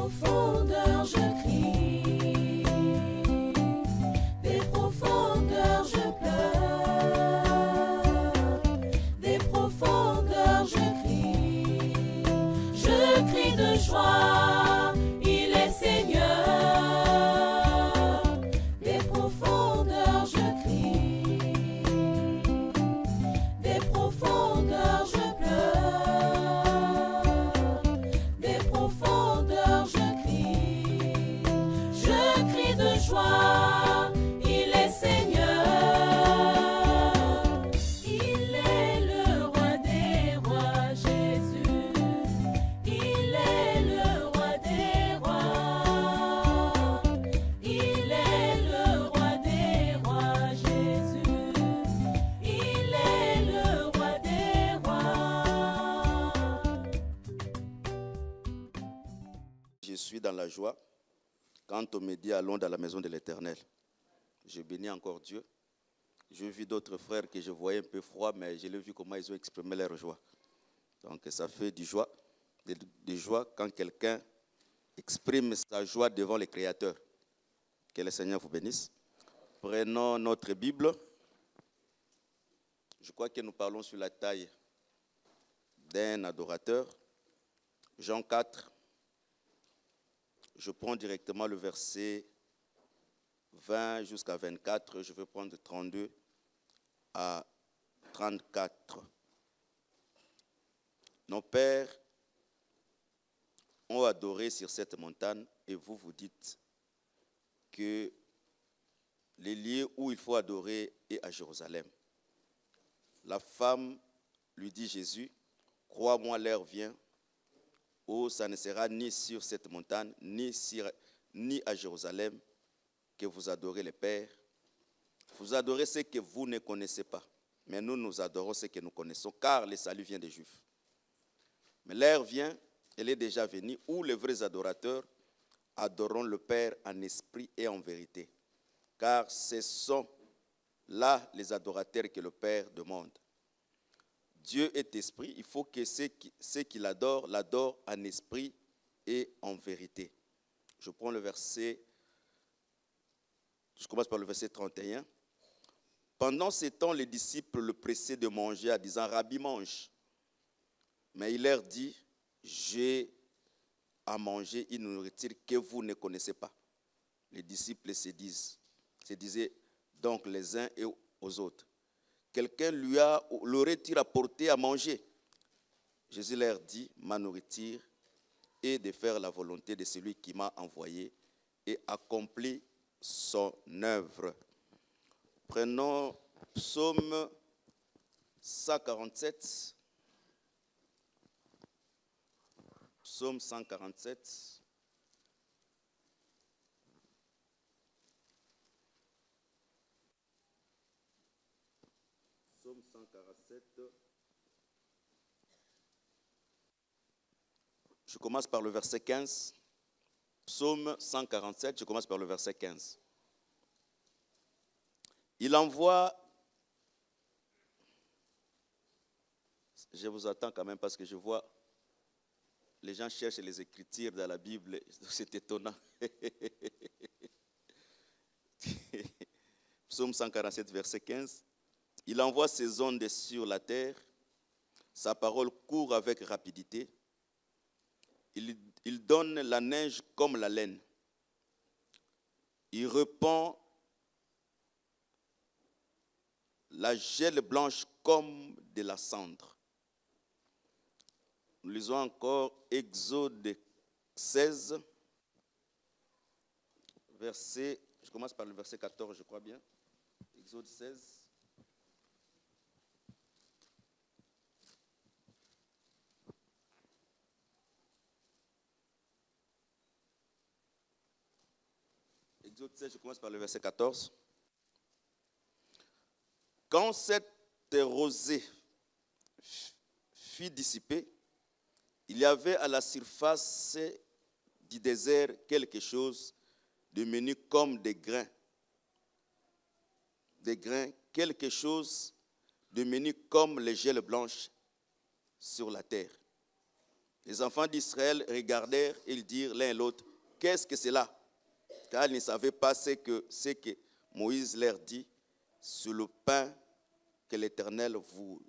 profondeurs je crie, des profondeurs je pleure, des profondeurs je crie de joie, il est Seigneur, des profondeurs je crie, des profondeurs je pleure, des profondeurs je crie de joie, il est Seigneur, il est le roi des rois, Jésus, il est le roi des rois, il est le roi des rois, Jésus, il est le roi des rois. Je suis dans la joie quand on me dit allons dans la maison de l'Éternel. Je bénis encore Dieu. J'ai vu d'autres frères que je voyais un peu froids, mais je l'ai vu comment ils ont exprimé leur joie. Donc ça fait du joie quand quelqu'un exprime sa joie devant le Créateur. Que le Seigneur vous bénisse. Prenons notre Bible. Je crois que nous parlons sur la taille d'un adorateur. Jean 4. Je prends directement le verset 20 jusqu'à 24. Je vais prendre de 32 à 34. Nos pères ont adoré sur cette montagne et vous vous dites que les lieux où il faut adorer est à Jérusalem. La femme lui dit Jésus, crois-moi, l'heure vient où ça ne sera ni sur cette montagne, ni à Jérusalem que vous adorez le Père. Vous adorez ce que vous ne connaissez pas. Mais nous adorons ce que nous connaissons, car le salut vient des Juifs. Mais l'heure vient, elle est déjà venue, où les vrais adorateurs adoreront le Père en esprit et en vérité. Car ce sont là les adorateurs que le Père demande. Dieu est esprit, il faut que ceux qui l'adorent en esprit et en vérité. Je prends le verset, je commence par le verset 31. Pendant ce temps, les disciples le pressaient de manger en disant, Rabbi, mange. Mais il leur dit, j'ai à manger une nourriture que vous ne connaissez pas. Les disciples se disaient donc les uns et aux autres. Quelqu'un l'aurait-il apporté à manger? Jésus leur dit, ma nourriture est de faire la volonté de celui qui m'a envoyé et accompli son œuvre. Prenons Psaume 147. Psaume 147. Psaume 147. Je commence par le verset 15. Psaume 147, je commence par le verset 15. Il envoie, je vous attends quand même parce que je vois, les gens cherchent les Écritures dans la Bible, c'est étonnant. Psaume 147, verset 15. Il envoie ses ondes sur la terre, sa parole court avec rapidité. Il donne la neige comme la laine. Il répand la gêle blanche comme de la cendre. Nous lisons encore Exode 16, je commence par le verset 14, je crois bien. Exode 16. Exode 16, je commence par le verset 14. Quand cette rosée fut dissipée, il y avait à la surface du désert quelque chose de menu comme des grains, quelque chose de menu comme les gels blanches sur la terre. Les enfants d'Israël regardèrent et ils dirent l'un et l'autre, « Qu'est-ce que c'est là ?» Car ils ne savaient pas ce que Moïse leur dit, « C'est le pain que l'Éternel vous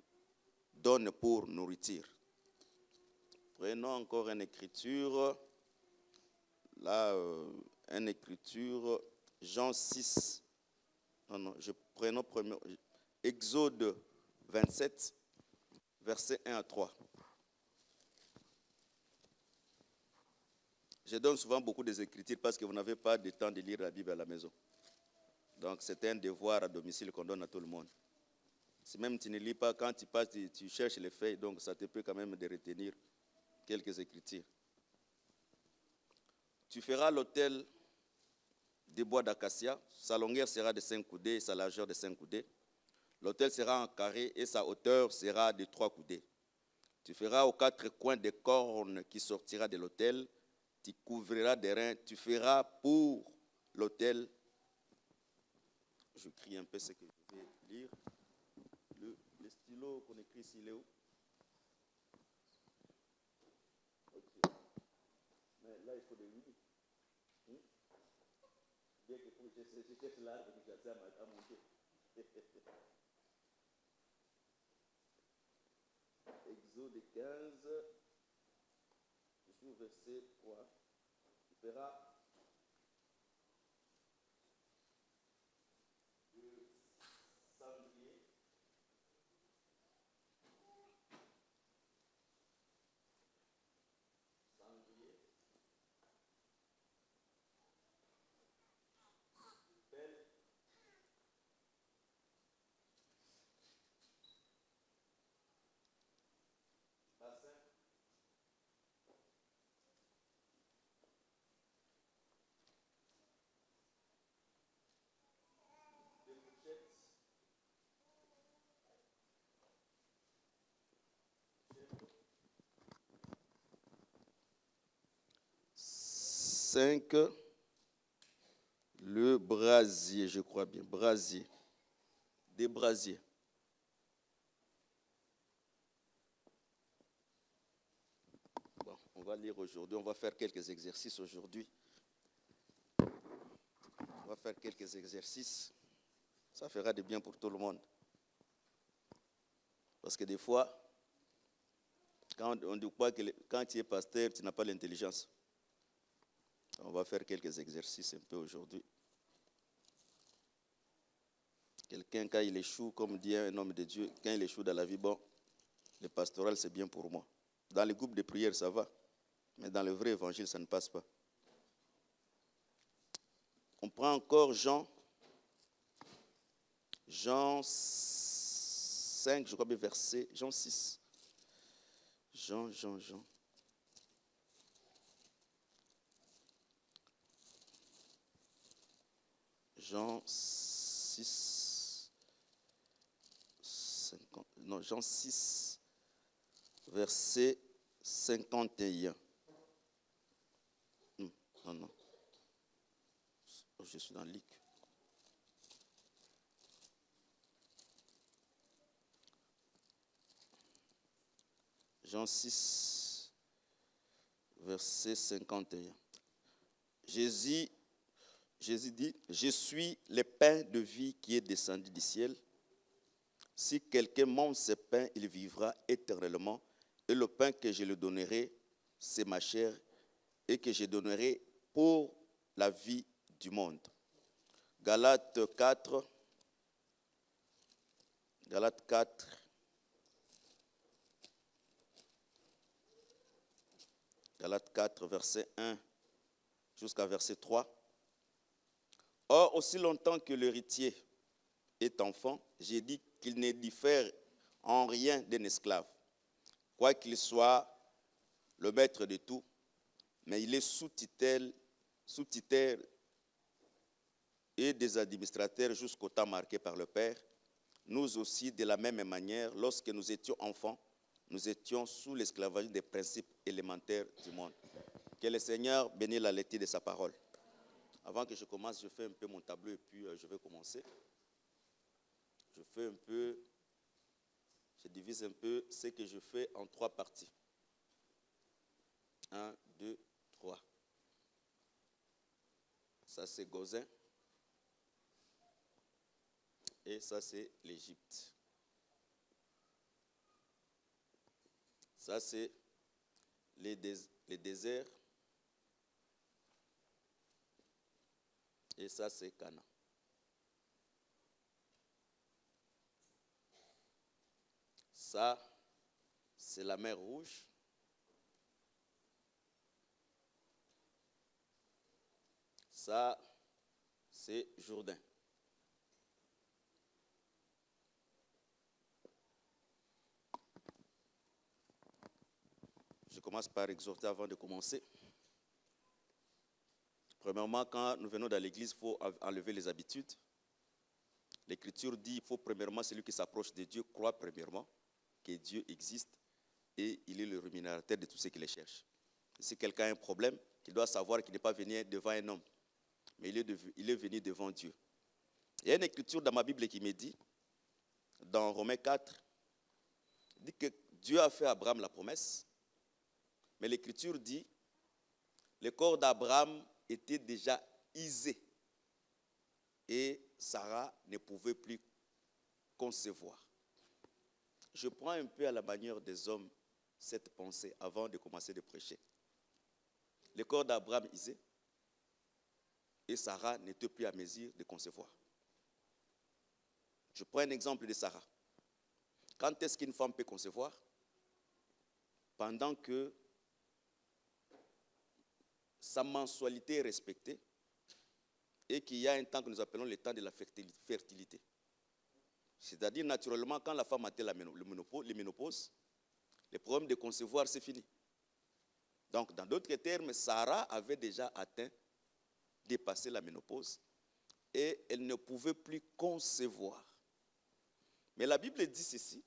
donne pour nourriture. » Prenons encore une écriture. Là, une écriture, Jean 6. Prenons premier, Exode 27, versets 1 à 3. Je donne souvent beaucoup des écritures parce que vous n'avez pas de temps de lire la Bible à la maison. Donc, c'est un devoir à domicile qu'on donne à tout le monde. Si même tu ne lis pas, quand tu passes, tu cherches les feuilles, donc ça te peut quand même de retenir quelques écritures. Tu feras l'autel de bois d'acacia. Sa longueur sera de 5 coudées et sa largeur de 5 coudées. L'autel sera en carré et sa hauteur sera de 3 coudées. Tu feras aux 4 coins des cornes qui sortira de l'autel. Tu couvriras des reins. Tu feras pour l'autel. Je crie un peu ce que je vais lire. Le stylo qu'on écrit ici, il est où? Ok. Mais là, il faut des lignes. Bien que pour je cherche l'arbre que j'ai à monter. Exode 15, je suis au verset 3. Tu feras le sanglier. Cinq, le brasier, je crois bien, brasier, des brasiers. Bon, on va lire aujourd'hui, on va faire quelques exercices aujourd'hui. On va faire quelques exercices, ça fera du bien pour tout le monde. Parce que des fois, quand on dit quoi que quand tu es pasteur, tu n'as pas l'intelligence. On va faire quelques exercices un peu aujourd'hui. Quelqu'un, quand il échoue, comme dit un homme de Dieu, quand il échoue dans la vie, bon, le pastoral, c'est bien pour moi. Dans les groupes de prière, ça va. Mais dans le vrai évangile, ça ne passe pas. On prend encore Jean 5, je crois bien, verset, Jean 6. Jean. Jean 6, 50, non, Jean 6, verset 51. Non. Je suis dans Luc. Jean 6, verset 51. Jésus dit, « Je suis le pain de vie qui est descendu du ciel. Si quelqu'un mange ce pain, il vivra éternellement. Et le pain que je lui donnerai, c'est ma chair, et que je donnerai pour la vie du monde. » Galates 4, verset 1 jusqu'à verset 3. Or, aussi longtemps que l'héritier est enfant, j'ai dit qu'il ne diffère en rien d'un esclave, quoiqu'il soit le maître de tout, mais il est sous-tutelle et des administrateurs jusqu'au temps marqué par le Père. Nous aussi, de la même manière, lorsque nous étions enfants, nous étions sous l'esclavage des principes élémentaires du monde. Que le Seigneur bénisse la lecture de sa parole. Avant que je commence, je fais un peu mon tableau et puis je vais commencer. Je divise un peu ce que je fais en 3 parties. 1, 2, 3. Ça, c'est Gozin. Et ça, c'est l'Égypte. Ça, c'est les déserts. Et ça, c'est Canaan. Ça, c'est la mer Rouge. Ça, c'est Jourdain. Je commence par exhorter avant de commencer. Premièrement, quand nous venons dans l'église, il faut enlever les habitudes. L'Écriture dit qu'il faut premièrement, celui qui s'approche de Dieu, croit premièrement que Dieu existe et il est le rémunérateur de tous ceux qui les cherchent. Si quelqu'un a un problème, il doit savoir qu'il n'est pas venu devant un homme, mais il est venu devant Dieu. Il y a une écriture dans ma Bible qui me dit, dans Romains 4, il dit que Dieu a fait à Abraham la promesse, mais l'Écriture dit, le corps d'Abraham était déjà usé et Sarah ne pouvait plus concevoir. Je prends un peu à la manière des hommes cette pensée avant de commencer de prêcher. Le corps d'Abraham usé et Sarah n'était plus à mesure de concevoir. Je prends un exemple de Sarah. Quand est-ce qu'une femme peut concevoir? Pendant que sa mensualité est respectée et qu'il y a un temps que nous appelons le temps de la fertilité. C'est-à-dire, naturellement, quand la femme atteint la ménopause, le problème de concevoir, c'est fini. Donc, dans d'autres termes, Sarah avait déjà dépassé la ménopause et elle ne pouvait plus concevoir. Mais la Bible dit ceci,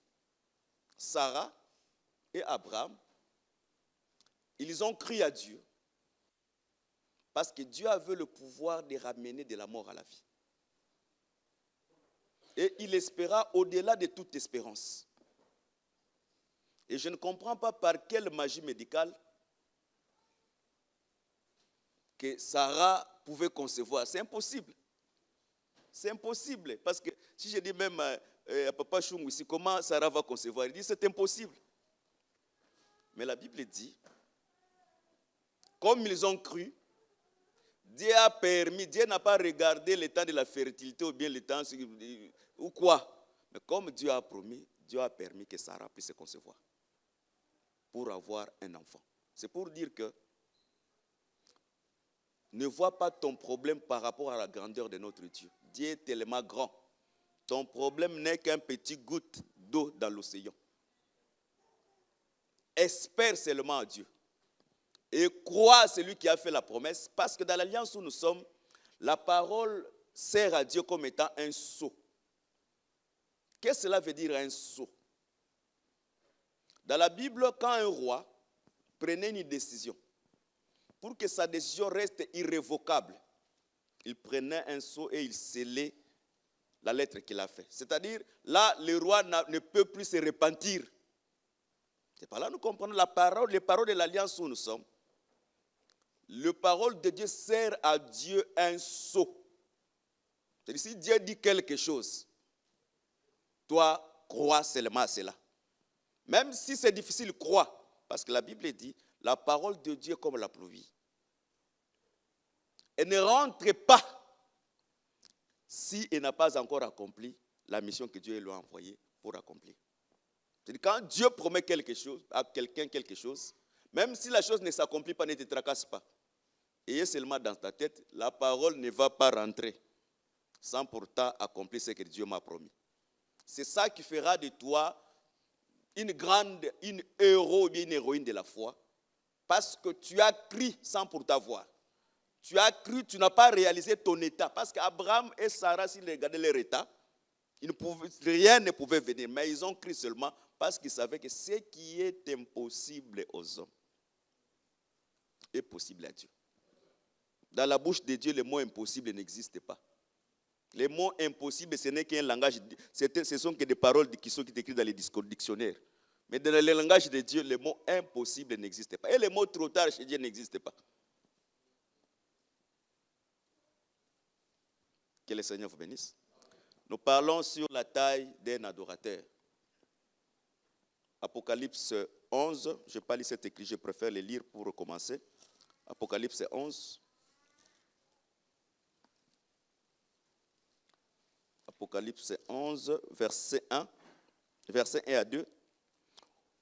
Sarah et Abraham, ils ont cru à Dieu parce que Dieu avait le pouvoir de ramener de la mort à la vie. Et il espéra au-delà de toute espérance. Et je ne comprends pas par quelle magie médicale que Sarah pouvait concevoir. C'est impossible. C'est impossible. Parce que si je dis même à Papa Choum ici, comment Sarah va concevoir? Il dit c'est impossible. Mais la Bible dit, comme ils ont cru, Dieu a permis, Dieu n'a pas regardé le temps de la fertilité ou bien le temps ou quoi. Mais comme Dieu a promis, Dieu a permis que Sarah puisse se concevoir pour avoir un enfant. C'est pour dire que ne vois pas ton problème par rapport à la grandeur de notre Dieu. Dieu est tellement grand. Ton problème n'est qu'un petit goutte d'eau dans l'océan. Espère seulement à Dieu. Et crois à celui qui a fait la promesse, parce que dans l'alliance où nous sommes, la parole sert à Dieu comme étant un sceau. Qu'est-ce que cela veut dire un sceau? Dans la Bible, quand un roi prenait une décision, pour que sa décision reste irrévocable, il prenait un sceau et il scellait la lettre qu'il a faite. C'est-à-dire, là, le roi ne peut plus se repentir. C'est par là que nous comprenons les paroles de l'alliance où nous sommes. La parole de Dieu sert à Dieu un sceau. C'est-à-dire, si Dieu dit quelque chose, toi, crois seulement à cela. Même si c'est difficile, crois. Parce que la Bible dit, la parole de Dieu est comme la pluie. Elle ne rentre pas si elle n'a pas encore accompli la mission que Dieu lui a envoyée pour accomplir. C'est-à-dire, quand Dieu promet quelque chose, à quelqu'un quelque chose, même si la chose ne s'accomplit pas, ne te tracasse pas. Ayez seulement dans ta tête, la parole ne va pas rentrer sans pourtant accomplir ce que Dieu m'a promis. C'est ça qui fera de toi une héros ou une héroïne de la foi, parce que tu as cru sans pourtant voir. Tu as cru, tu n'as pas réalisé ton état. Parce qu'Abraham et Sarah, s'ils regardaient leur état, rien ne pouvait venir. Mais ils ont cru seulement parce qu'ils savaient que ce qui est impossible aux hommes est possible à Dieu. Dans la bouche de Dieu, le mot impossible n'existe pas. Les mots impossibles, ce n'est qu'un langage, ce sont que des paroles qui sont écrites dans les dictionnaires. Mais dans le langage de Dieu, le mot impossible n'existe pas. Et le mot trop tard chez Dieu n'existe pas. Que le Seigneur vous bénisse. Nous parlons sur la taille d'un adorateur. Apocalypse 11, je n'ai pas lu cet écrit, je préfère le lire pour recommencer. Apocalypse 11. Apocalypse 11, verset 1 à 2.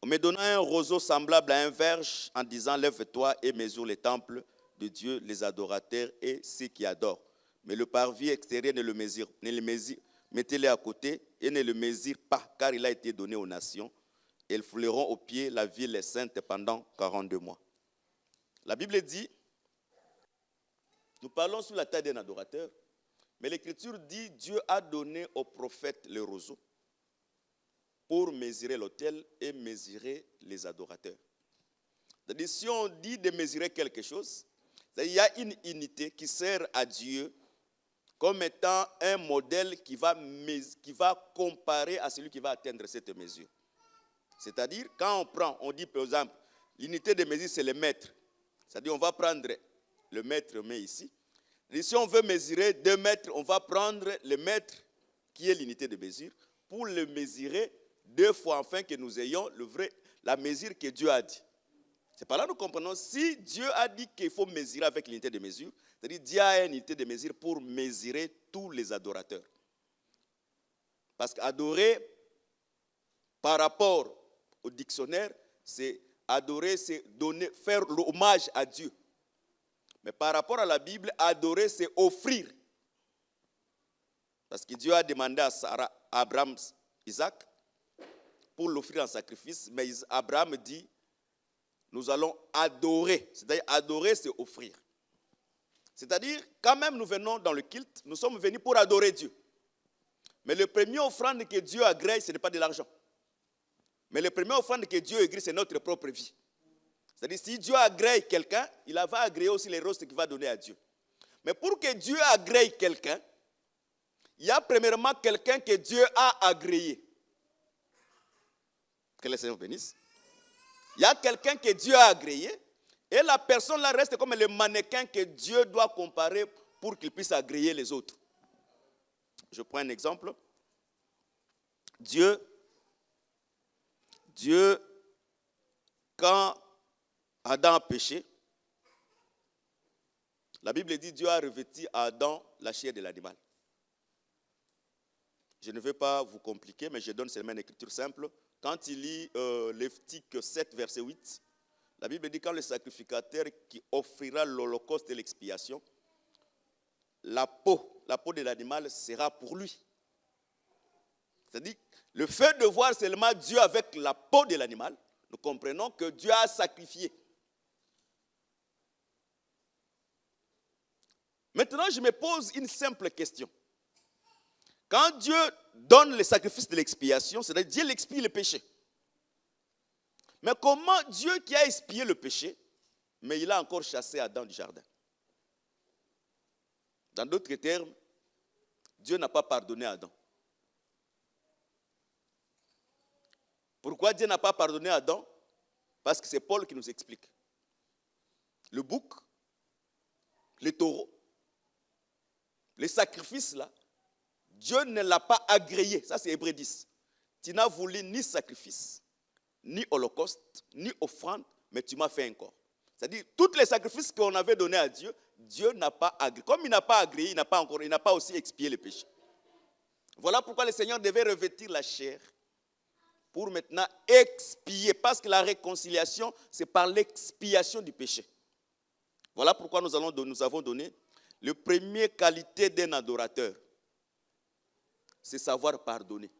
On me donna un roseau semblable à un verge en disant, lève-toi et mesure les temples de Dieu, les adorateurs et ceux qui adorent. Mais le parvis extérieur ne le mesure, mettez-le à côté et ne le mesure pas, car il a été donné aux nations. Et ils fouleront au pied la ville sainte pendant 42 mois. La Bible dit, nous parlons sur la taille d'un adorateur, mais l'Écriture dit, Dieu a donné au prophète le roseau pour mesurer l'autel et mesurer les adorateurs. C'est-à-dire, si on dit de mesurer quelque chose, il y a une unité qui sert à Dieu comme étant un modèle qui va comparer à celui qui va atteindre cette mesure. C'est-à-dire, quand on dit par exemple, l'unité de mesure c'est le mètre. C'est-à-dire, on va prendre le mètre, mais ici. Et si on veut mesurer 2 mètres, on va prendre le mètre qui est l'unité de mesure pour le mesurer 2 fois afin que nous ayons la mesure que Dieu a dit. C'est par là que nous comprenons, si Dieu a dit qu'il faut mesurer avec l'unité de mesure, c'est-à-dire Dieu a une unité de mesure pour mesurer tous les adorateurs. Parce qu'adorer, par rapport au dictionnaire, c'est adorer, c'est donner, faire l'hommage à Dieu. Mais par rapport à la Bible, adorer, c'est offrir. Parce que Dieu a demandé à Sarah, à Abraham, Isaac, pour l'offrir en sacrifice, mais Abraham dit, nous allons adorer. C'est-à-dire, adorer, c'est offrir. C'est-à-dire, quand même nous venons dans le culte, nous sommes venus pour adorer Dieu. Mais le premier offrande que Dieu agrée, ce n'est pas de l'argent. Mais le premier offrande que Dieu agrée, c'est notre propre vie. C'est-à-dire, si Dieu agrée quelqu'un, il va agréer aussi les rostes qu'il va donner à Dieu. Mais pour que Dieu agrée quelqu'un, il y a premièrement quelqu'un que Dieu a agréé. Que le Seigneur bénisse. Il y a quelqu'un que Dieu a agréé, et la personne là reste comme le mannequin que Dieu doit comparer pour qu'il puisse agréer les autres. Je prends un exemple. Dieu, quand Adam a péché, la Bible dit Dieu a revêtu à Adam la chair de l'animal. Je ne vais pas vous compliquer, mais je donne seulement une écriture simple. Quand il lit Lévitique 7, verset 8, la Bible dit quand le sacrificateur qui offrira l'holocauste et l'expiation, la peau de l'animal sera pour lui. C'est-à-dire, le fait de voir seulement Dieu avec la peau de l'animal, nous comprenons que Dieu a sacrifié. Maintenant, je me pose une simple question. Quand Dieu donne le sacrifice de l'expiation, c'est-à-dire Dieu expie le péché. Mais comment Dieu qui a expié le péché, mais il a encore chassé Adam du jardin? Dans d'autres termes, Dieu n'a pas pardonné à Adam. Pourquoi Dieu n'a pas pardonné à Adam? Parce que c'est Paul qui nous explique. Le bouc, les taureaux, les sacrifices là, Dieu ne l'a pas agréé. Ça c'est Hébreux 10. Tu n'as voulu ni sacrifice, ni holocauste, ni offrande, mais tu m'as fait un corps. C'est-à-dire, tous les sacrifices qu'on avait donnés à Dieu, Dieu n'a pas agréé. Comme il n'a pas agréé, il n'a pas aussi expié le péché. Voilà pourquoi le Seigneur devait revêtir la chair pour maintenant expier. Parce que la réconciliation, c'est par l'expiation du péché. Voilà pourquoi nous avons donné la première qualité d'un adorateur. C'est savoir pardonner.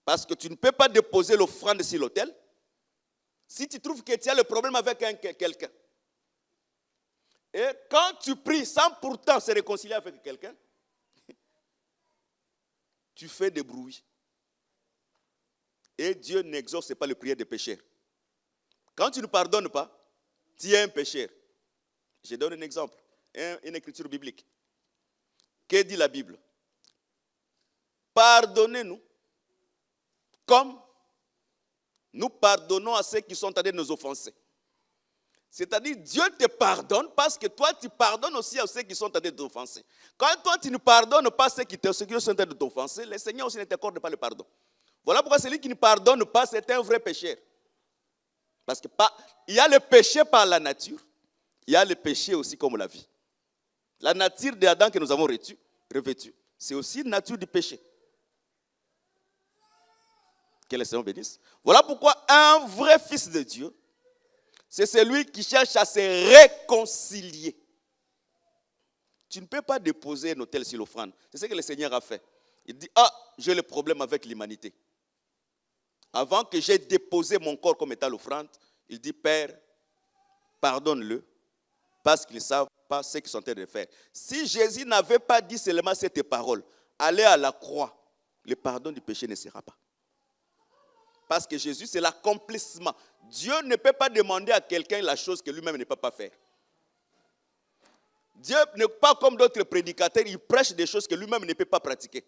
Parce que tu ne peux pas déposer l'offrande sur l'autel si tu trouves que tu as le problème avec quelqu'un. Et quand tu pries sans pourtant se réconcilier avec quelqu'un, tu fais des bruits. Et Dieu n'exauce pas le prière des pécheurs. Quand tu ne pardonnes pas, tu es un pécheur. Je donne un exemple, une écriture biblique. Que dit la Bible? Pardonnez-nous comme nous pardonnons à ceux qui sont en train de nous offenser. C'est-à-dire, Dieu te pardonne parce que toi, tu pardonnes aussi à ceux qui sont en train de t'offenser. Quand toi, tu ne pardonnes pas ceux qui sont en train de t'offenser, le Seigneur aussi ne t'accorde pas le pardon. Voilà pourquoi celui qui ne pardonne pas, c'est un vrai pécheur. Parce que il y a le péché par la nature, il y a le péché aussi comme la vie. La nature d'Adam que nous avons revêtue, c'est aussi une nature du péché. Que le Seigneur bénisse. Voilà pourquoi un vrai fils de Dieu, c'est celui qui cherche à se réconcilier. Tu ne peux pas déposer un autel sur l'offrande. C'est ce que le Seigneur a fait. Il dit, j'ai le problème avec l'humanité. Avant que j'ai déposé mon corps comme étant l'offrande, il dit, Père, pardonne-le, parce qu'ils ne savent pas ce qu'ils sont en train de faire. Si Jésus n'avait pas dit seulement cette parole, allez à la croix, le pardon du péché ne sera pas. Parce que Jésus, c'est l'accomplissement. Dieu ne peut pas demander à quelqu'un la chose que lui-même ne peut pas faire. Dieu n'est pas comme d'autres prédicateurs, il prêche des choses que lui-même ne peut pas pratiquer.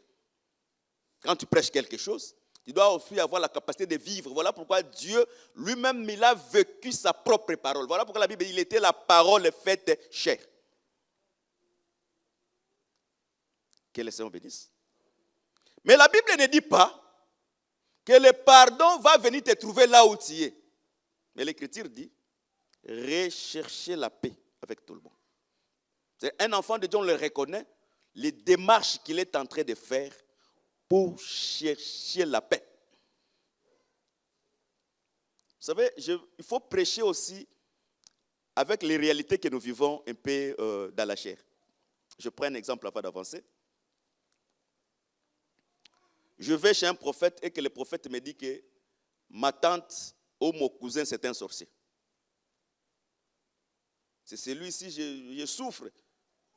Quand tu prêches quelque chose, tu dois aussi avoir la capacité de vivre. Voilà pourquoi Dieu, lui-même, il a vécu sa propre parole. Voilà pourquoi la Bible, il était la parole faite chair. Que le Seigneur bénisse. Mais la Bible ne dit pas que le pardon va venir te trouver là où tu es. Mais l'Écriture dit, recherchez la paix avec tout le monde. C'est un enfant de Dieu, on le reconnaît, les démarches qu'il est en train de faire pour chercher la paix. Vous savez, il faut prêcher aussi avec les réalités que nous vivons un peu dans la chair. Je prends un exemple avant d'avancer. Je vais chez un prophète et que le prophète me dit que ma tante ou mon cousin, c'est un sorcier. C'est celui-ci, je souffre.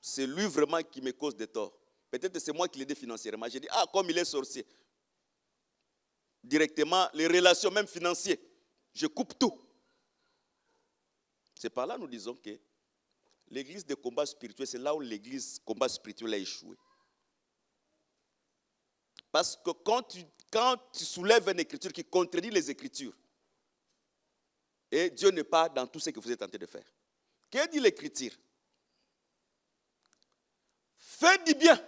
C'est lui vraiment qui me cause des torts. Peut-être que c'est moi qui l'aide financièrement. J'ai dit, comme il est sorcier. Directement, les relations même financières, je coupe tout. C'est par là que nous disons que l'église de combat spirituel, c'est là où l'église combat spirituel a échoué. Parce que quand tu soulèves une écriture qui contredit les écritures, et Dieu n'est pas dans tout ce que vous êtes en train de faire. Que dit l'écriture? Fais du bien,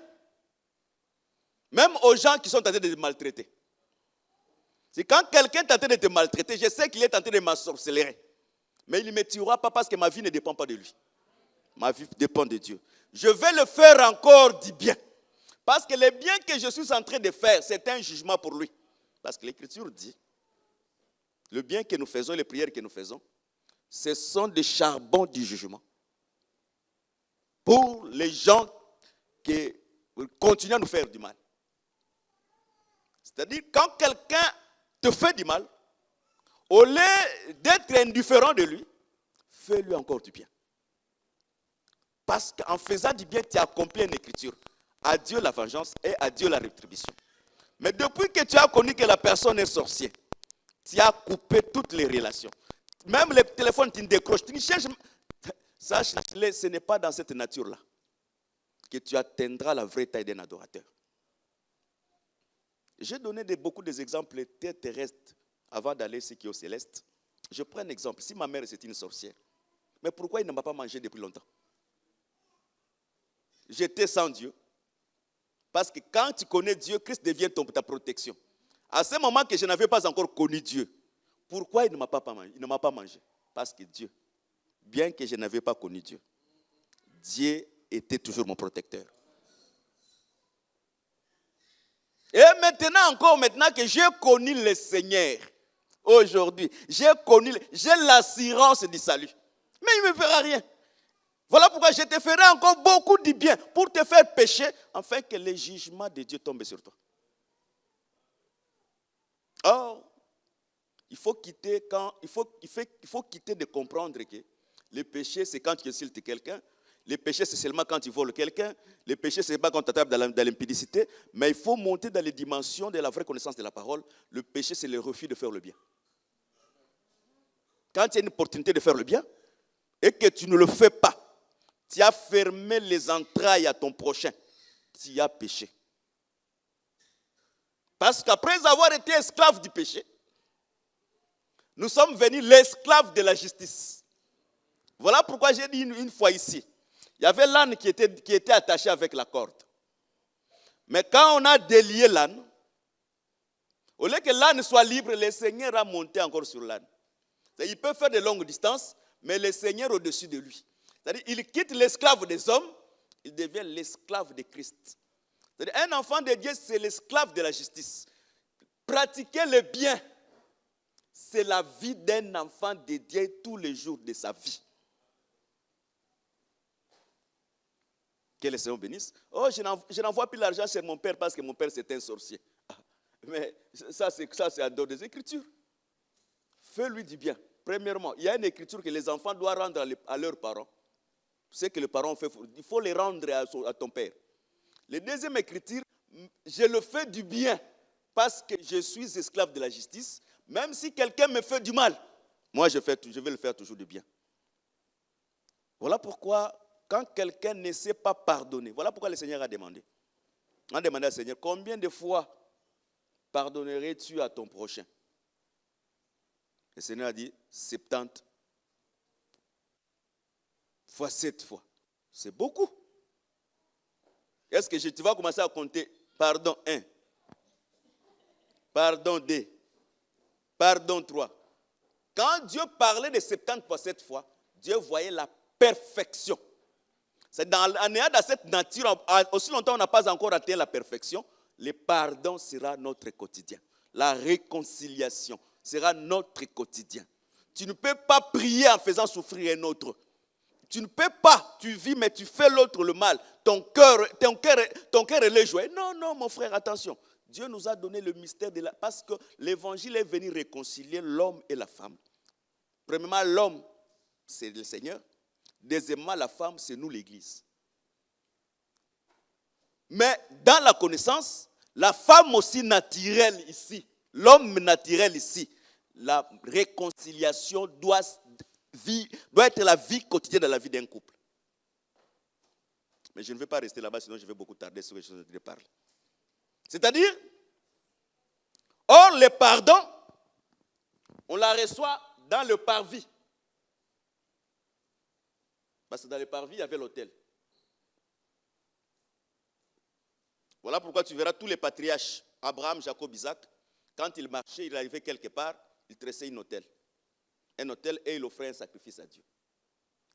même aux gens qui sont en train de te maltraiter. C'est quand quelqu'un est en train de te maltraiter, je sais qu'il est en train de m'ensorceler. Mais il ne me tuera pas parce que ma vie ne dépend pas de lui. Ma vie dépend de Dieu. Je vais le faire encore du bien. Parce que le bien que je suis en train de faire, c'est un jugement pour lui. Parce que l'Écriture dit, le bien que nous faisons, les prières que nous faisons, ce sont des charbons du jugement. Pour les gens qui continuent à nous faire du mal. C'est-à-dire, quand quelqu'un te fait du mal, au lieu d'être indifférent de lui, fais-lui encore du bien. Parce qu'en faisant du bien, tu accomplis une écriture. À Dieu la vengeance et à Dieu la rétribution. Mais depuis que tu as connu que la personne est sorcière, tu as coupé toutes les relations. Même le téléphone, tu décroches, tu cherches. Sache-le, ce n'est pas dans cette nature-là que tu atteindras la vraie taille d'un adorateur. J'ai donné beaucoup d'exemples terrestres avant d'aller ce qui est au céleste. Je prends un exemple. Si ma mère c'est une sorcière, mais pourquoi il ne m'a pas mangé depuis longtemps? J'étais sans Dieu. Parce que quand tu connais Dieu, Christ devient ta protection. À ce moment que je n'avais pas encore connu Dieu, pourquoi il ne m'a pas mangé? Parce que Dieu, bien que je n'avais pas connu Dieu, Dieu était toujours mon protecteur. Et maintenant que j'ai connu le Seigneur, aujourd'hui, j'ai l'assurance du salut. Mais il ne me fera rien. Voilà pourquoi je te ferai encore beaucoup de bien pour te faire pécher, afin que le jugement de Dieu tombe sur toi. Or, il faut quitter de comprendre que le péché, c'est quand tu insultes quelqu'un. Le péché, c'est seulement quand tu voles quelqu'un. Le péché, c'est pas quand tu attrapes dans l'impudicité. Mais il faut monter dans les dimensions de la vraie connaissance de la parole. Le péché, c'est le refus de faire le bien. Quand tu as une opportunité de faire le bien et que tu ne le fais pas, tu as fermé les entrailles à ton prochain. Tu as péché. Parce qu'après avoir été esclave du péché, nous sommes venus l'esclave de la justice. Voilà pourquoi j'ai dit une fois ici, il y avait l'âne qui était attaché avec la corde. Mais quand on a délié l'âne, au lieu que l'âne soit libre, le Seigneur a monté encore sur l'âne. Il peut faire de longues distances, mais le Seigneur au-dessus de lui. C'est-à-dire il quitte l'esclave des hommes, il devient l'esclave de Christ. C'est-à-dire un enfant de Dieu, c'est l'esclave de la justice. Pratiquer le bien, c'est la vie d'un enfant de Dieu tous les jours de sa vie. Que le Seigneur bénisse. Oh, je n'envoie plus l'argent chez mon père parce que mon père c'est un sorcier. Mais ça c'est en dehors des Écritures. Fais-lui du bien. Premièrement, il y a une écriture que les enfants doivent rendre à leurs parents. Ce que les parents font, il faut les rendre à ton père. La deuxième écriture, je le fais du bien parce que je suis esclave de la justice. Même si quelqu'un me fait du mal, moi je vais le faire toujours du bien. Voilà pourquoi, quand quelqu'un ne sait pas pardonner, voilà pourquoi le Seigneur a demandé. On a demandé au Seigneur, combien de fois pardonnerais-tu à ton prochain? Le Seigneur a dit 70 fois 7 fois. C'est beaucoup. Est-ce que tu vas commencer à compter pardon 1, pardon 2, pardon 3. Quand Dieu parlait de 70 fois 7 fois, Dieu voyait la perfection. C'est dans cette nature, aussi longtemps on n'a pas encore atteint la perfection, le pardon sera notre quotidien. La réconciliation sera notre quotidien. Tu ne peux pas prier en faisant souffrir un autre. Tu ne peux pas, tu vis mais tu fais l'autre le mal. Ton cœur est le joie. Non, mon frère, attention. Dieu nous a donné le mystère de la... Parce que l'évangile est venu réconcilier l'homme et la femme. Premièrement, l'homme, c'est le Seigneur. Deuxièmement, la femme, c'est nous, l'Église. Mais dans la connaissance, la femme aussi naturelle ici, l'homme naturel ici, la réconciliation doit être la vie quotidienne de la vie d'un couple. Mais je ne vais pas rester là-bas, sinon je vais beaucoup tarder sur les choses que je parle. C'est-à-dire, or le pardon, on la reçoit dans le parvis. Parce que dans le parvis, il y avait l'autel. Voilà pourquoi tu verras tous les patriarches, Abraham, Jacob, Isaac, quand ils marchaient, ils arrivaient quelque part, ils tressaient un autel. Un autel et ils offraient un sacrifice à Dieu.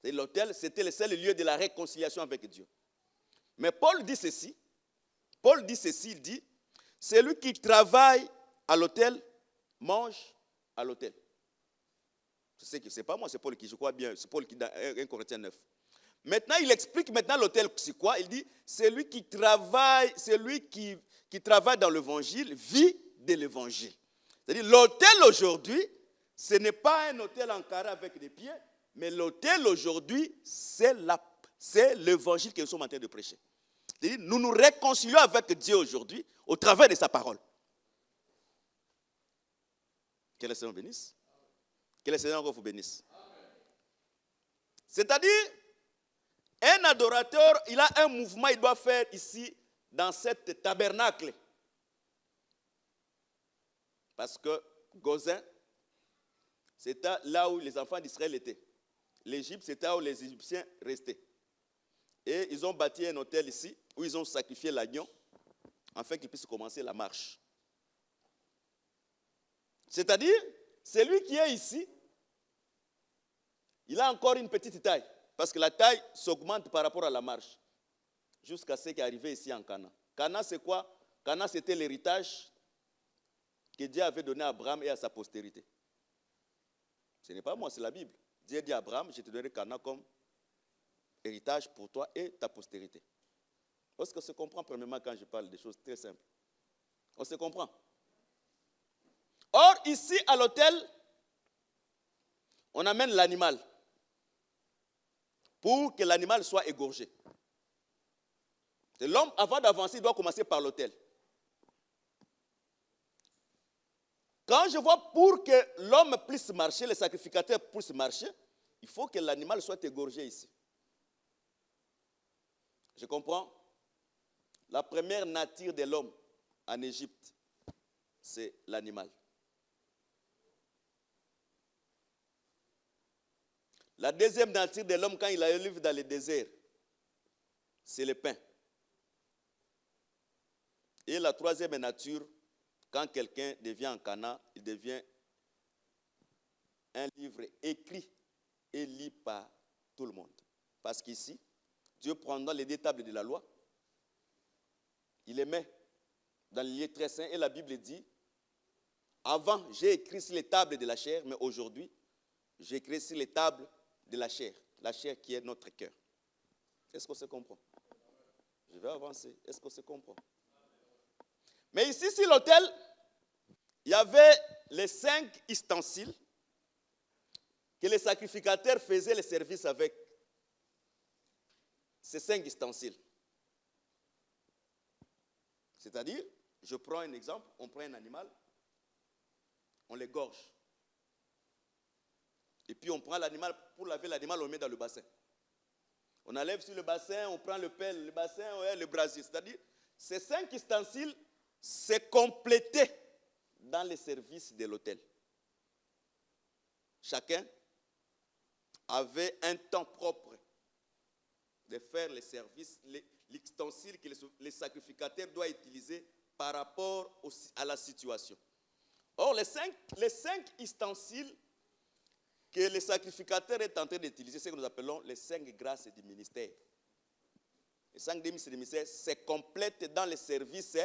Et l'autel, c'était le seul lieu de la réconciliation avec Dieu. Mais Paul dit ceci, il dit, celui qui travaille à l'autel, mange à l'autel. Ce n'est pas moi, c'est Paul qui, je crois bien, c'est Paul qui dans 1 Corinthiens 9. Maintenant, il explique l'autel, c'est quoi? Il dit, celui qui travaille dans l'évangile vit de l'évangile. C'est-à-dire, l'autel aujourd'hui, ce n'est pas un autel en carré avec des pieds, mais l'autel aujourd'hui, c'est l'évangile que nous sommes en train de prêcher. C'est-à-dire, nous nous réconcilions avec Dieu aujourd'hui au travers de sa parole. Que le Seigneur bénisse. Que le Seigneur vous bénisse. C'est-à-dire, un adorateur, il a un mouvement, il doit faire ici, dans cette tabernacle. Parce que Gozin, c'était là où les enfants d'Israël étaient. L'Égypte, c'était là où les Égyptiens restaient. Et ils ont bâti un autel ici, où ils ont sacrifié l'agneau, afin qu'ils puissent commencer la marche. C'est-à-dire, celui qui est ici, il a encore une petite taille, parce que la taille s'augmente par rapport à la marche, jusqu'à ce qui est arrivé ici en Canaan. Canaan, c'est quoi? Canaan, c'était l'héritage que Dieu avait donné à Abraham et à sa postérité. Ce n'est pas moi, c'est la Bible. Dieu dit à Abraham, je te donnerai Canaan comme héritage pour toi et ta postérité. Est-ce qu'on se comprend premièrement quand je parle des choses très simples? On se comprend. Or, ici, à l'autel, on amène l'animal pour que l'animal soit égorgé. L'homme, avant d'avancer, il doit commencer par l'autel. Quand je vois pour que l'homme puisse marcher, le sacrificateur puisse marcher, il faut que l'animal soit égorgé ici. Je comprends? La première nature de l'homme en Égypte, c'est l'animal. La deuxième nature de l'homme quand il arrive dans le désert, c'est le pain. Et la troisième nature, quand quelqu'un devient en Cana, il devient un livre écrit et lu par tout le monde. Parce qu'ici, Dieu prendra les deux tables de la loi, il les met dans le lieu très saint et la Bible dit, avant j'ai écrit sur les tables de la chair, mais aujourd'hui, j'ai écrit sur les tables de la chair qui est notre cœur. Est-ce qu'on se comprend? Je vais avancer. Est-ce qu'on se comprend? Mais ici, sur l'autel, il y avait les 5 ustensiles que les sacrificateurs faisaient le service avec. Ces 5 ustensiles. C'est-à-dire, je prends un exemple, on prend un animal, on l'égorge. Et puis on prend l'animal, pour laver l'animal, on le met dans le bassin. On enlève sur le bassin, on prend le pelle, le bassin, le brasier. C'est-à-dire, ces 5 ustensiles, c'est complété dans les services de l'autel. Chacun avait un temps propre de faire les services, l'ustensile que les sacrificateurs doivent utiliser par rapport à la situation. Or, les cinq ustensiles que les sacrificateurs est en train d'utiliser, c'est ce que nous appelons les 5 grâces du ministère. Les 5 grâces du ministère se complètent dans les services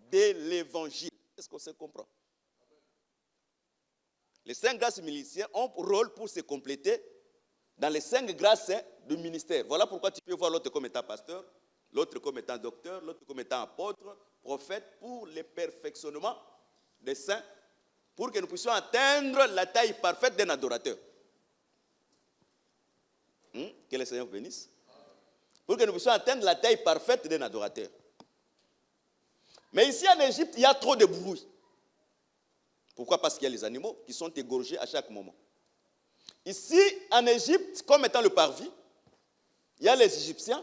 de l'évangile. Est-ce qu'on se comprend? Les 5 grâces du ministère ont pour rôle pour se compléter dans les 5 grâces du ministère. Voilà pourquoi tu peux voir l'autre comme étant pasteur, l'autre comme étant docteur, l'autre comme étant apôtre, prophète, pour le perfectionnement des saints, pour que nous puissions atteindre la taille parfaite d'un adorateur. Que le Seigneur bénisse. Pour que nous puissions atteindre la taille parfaite d'un adorateur. Mais ici en Égypte, il y a trop de bruit. Pourquoi? Parce qu'il y a les animaux qui sont égorgés à chaque moment. Ici, en Égypte, comme étant le parvis, il y a les Égyptiens,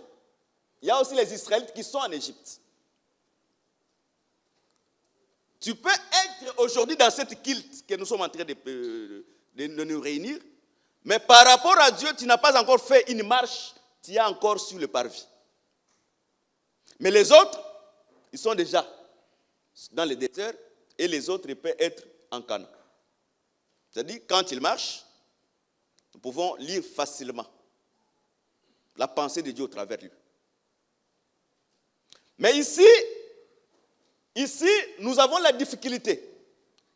il y a aussi les Israélites qui sont en Égypte. Tu peux être aujourd'hui dans cette culte que nous sommes en train de nous réunir, mais par rapport à Dieu, tu n'as pas encore fait une marche, tu es encore sur le parvis. Mais les autres, ils sont déjà dans le désert et les autres, ils peuvent être en Canaan. C'est-à-dire, quand ils marchent, nous pouvons lire facilement la pensée de Dieu au travers de lui. Mais ici, nous avons la difficulté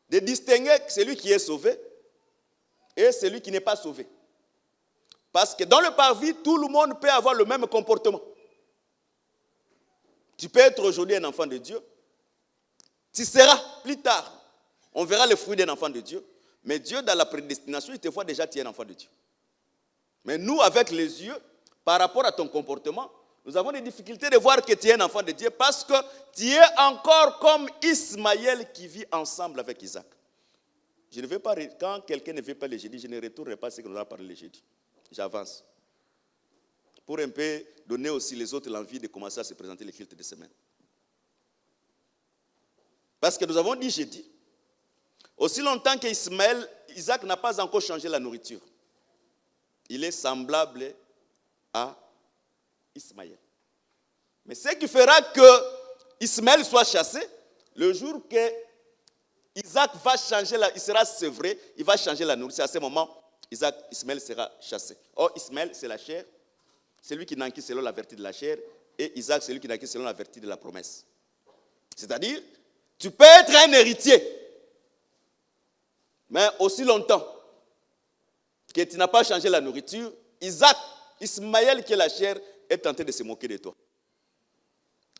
de distinguer celui qui est sauvé et celui qui n'est pas sauvé. Parce que dans le parvis, tout le monde peut avoir le même comportement. Tu peux être aujourd'hui un enfant de Dieu. Tu seras plus tard. On verra le fruit d'un enfant de Dieu. Mais Dieu, dans la prédestination, il te voit déjà tu es un enfant de Dieu. Mais nous, avec les yeux, par rapport à ton comportement, nous avons des difficultés de voir que tu es un enfant de Dieu parce que tu es encore comme Ismaël qui vit ensemble avec Isaac. Je ne veux pas, quand quelqu'un ne veut pas le jeudi, je ne retournerai pas ce que nous avons parlé le jeudi. J'avance. Pour un peu donner aussi les autres l'envie de commencer à se présenter les cultes de semaine. Parce que nous avons dit jeudi, aussi longtemps qu'Isaac n'a pas encore changé la nourriture, il est semblable à Ismaël. Mais ce qui fera que Ismaël soit chassé, le jour que Isaac va changer, il sera sevré, il va changer la nourriture. À ce moment, Ismaël sera chassé. Or, Ismaël, c'est la chair, c'est lui qui naquit selon la vertu de la chair, et Isaac, c'est lui qui naquit selon la vertu de la promesse. C'est-à-dire, tu peux être un héritier, mais aussi longtemps que tu n'as pas changé la nourriture, Ismaël qui est la chair, est tenté de se moquer de toi.